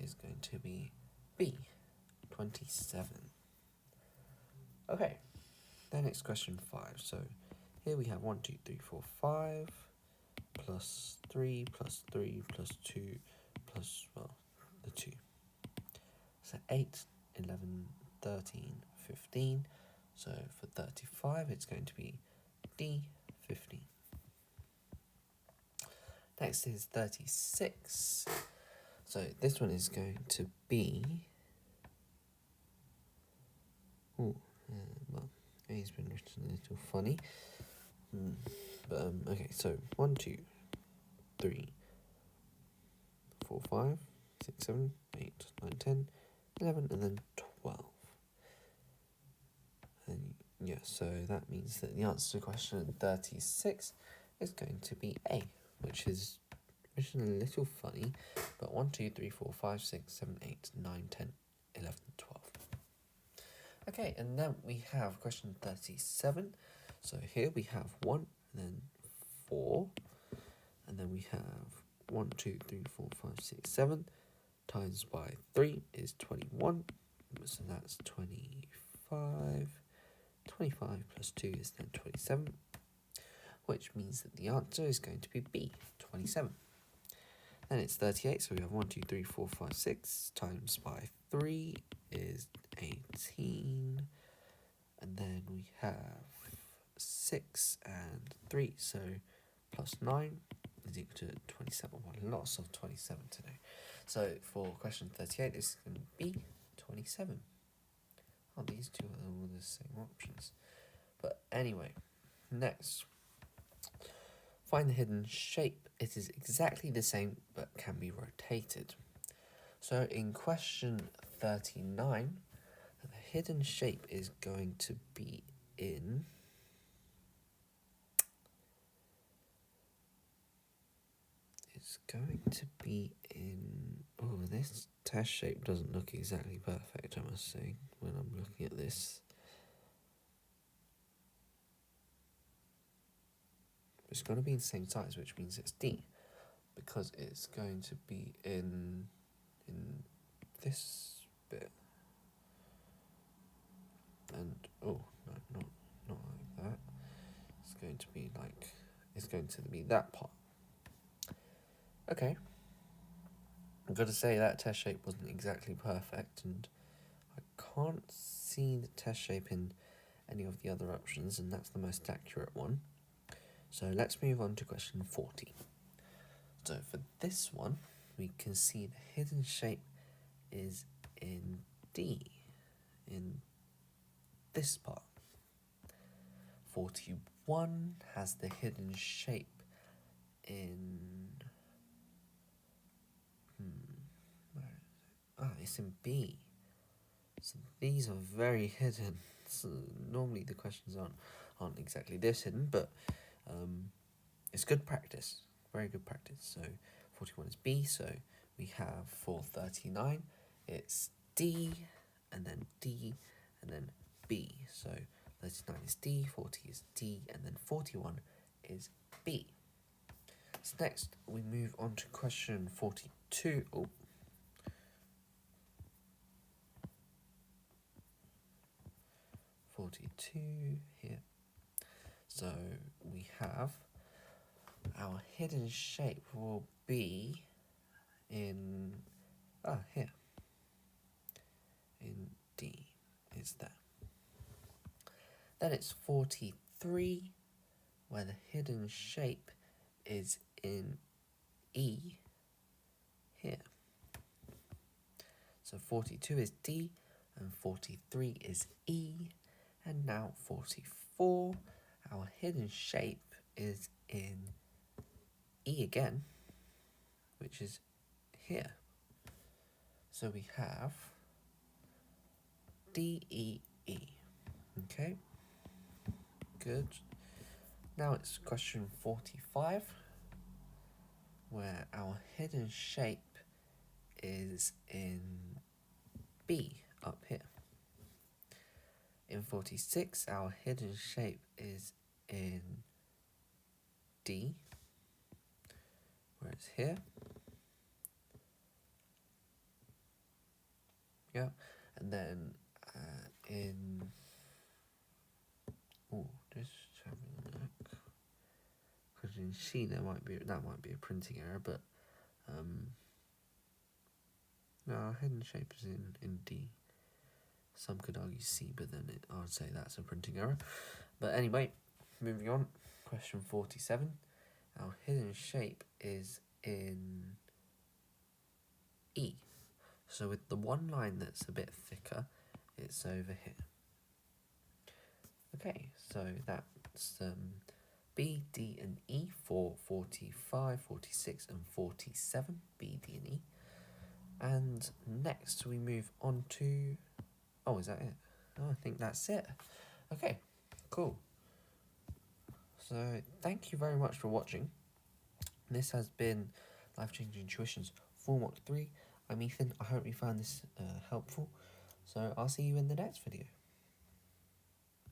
is going to be B, 27. Okay, then it's question 5. So here we have 1, 2, 3, 4, 5, plus 3, plus 3, plus 2, plus, well, the 2. So 8, 11, 13, 15. So for 35, it's going to be D, 15. Next is 36. So this one is going to be... well, A's been written a little funny. But, okay, so 1, 2, 3, 4, 5, 6, 7, 8, 9, 10, 11, and then 12. And yeah, so that means that the answer to question 36 is going to be A, which is written a little funny, but 1, 2, 3, 4, 5, 6, 7, 8, 9, 10, 11, 12. Okay, and then we have question 37. So here we have 1, and then 4, and then we have 1, 2, 3, 4, 5, 6, 7, times by 3 is 21, so that's 25. 25 plus 2 is then 27, which means that the answer is going to be B, 27. Then it's 38, so we have 1, 2, 3, 4, 5, 6, times by 3 is 18, and then we have 6 and 3, so plus 9 is equal to 27. Well, lots of 27 today. So for question 38, this is going to be 27. Oh, these two are all the same options. But anyway, next. Find the hidden shape. It is exactly the same, but can be rotated. So in question 39, the hidden shape is going to be in... It's going to be in... Oh, this test shape doesn't look exactly perfect, I must say, when I'm looking at this. it's going to be the same size, which means it's D, because it's going to be in this bit. And oh no, not like that. It's going to be that part. Okay. I've got to say that test shape wasn't exactly perfect, and I can't see the test shape in any of the other options, and that's the most accurate one. So let's move on to question 40. So for this one, we can see the hidden shape is in D, in this part. 41 has the hidden shape in... where is it? It's in B. So these are very hidden. So normally the questions aren't exactly this hidden, but it's good practice. Very good practice. So 41 is B, so we have for 39, it's D, and then D, and then B. So 39 is D, 40 is D, and then 41 is B. So next, we move on to question 42. 42 here. So we have our hidden shape will be in here. In D. It's there. Then it's 43, where the hidden shape is in E here. So 42 is D, and 43 is E, and now 44, our hidden shape is in E again, which is here. So we have D, E, E. Okay, good. Now it's question 45, where our hidden shape is in B, up here. In 46, our hidden shape is in D, where it's here. Yeah, and then just having a look, because in C that might be a printing error, but no, our hidden shape is in D. Some could argue C, but then I would say that's a printing error. But anyway, moving on, question 47. Our hidden shape is in E. So with the one line that's a bit thicker, it's over here. Okay, so that's B, D, and E for 45, 46, and 47. B, D, and E. And next we move on to... Oh, is that it? Oh, I think that's it. Okay, cool. So thank you very much for watching. This has been Life Changing Tuitions 4 Mark 3. I'm Ethan. I hope you found this helpful. So I'll see you in the next video.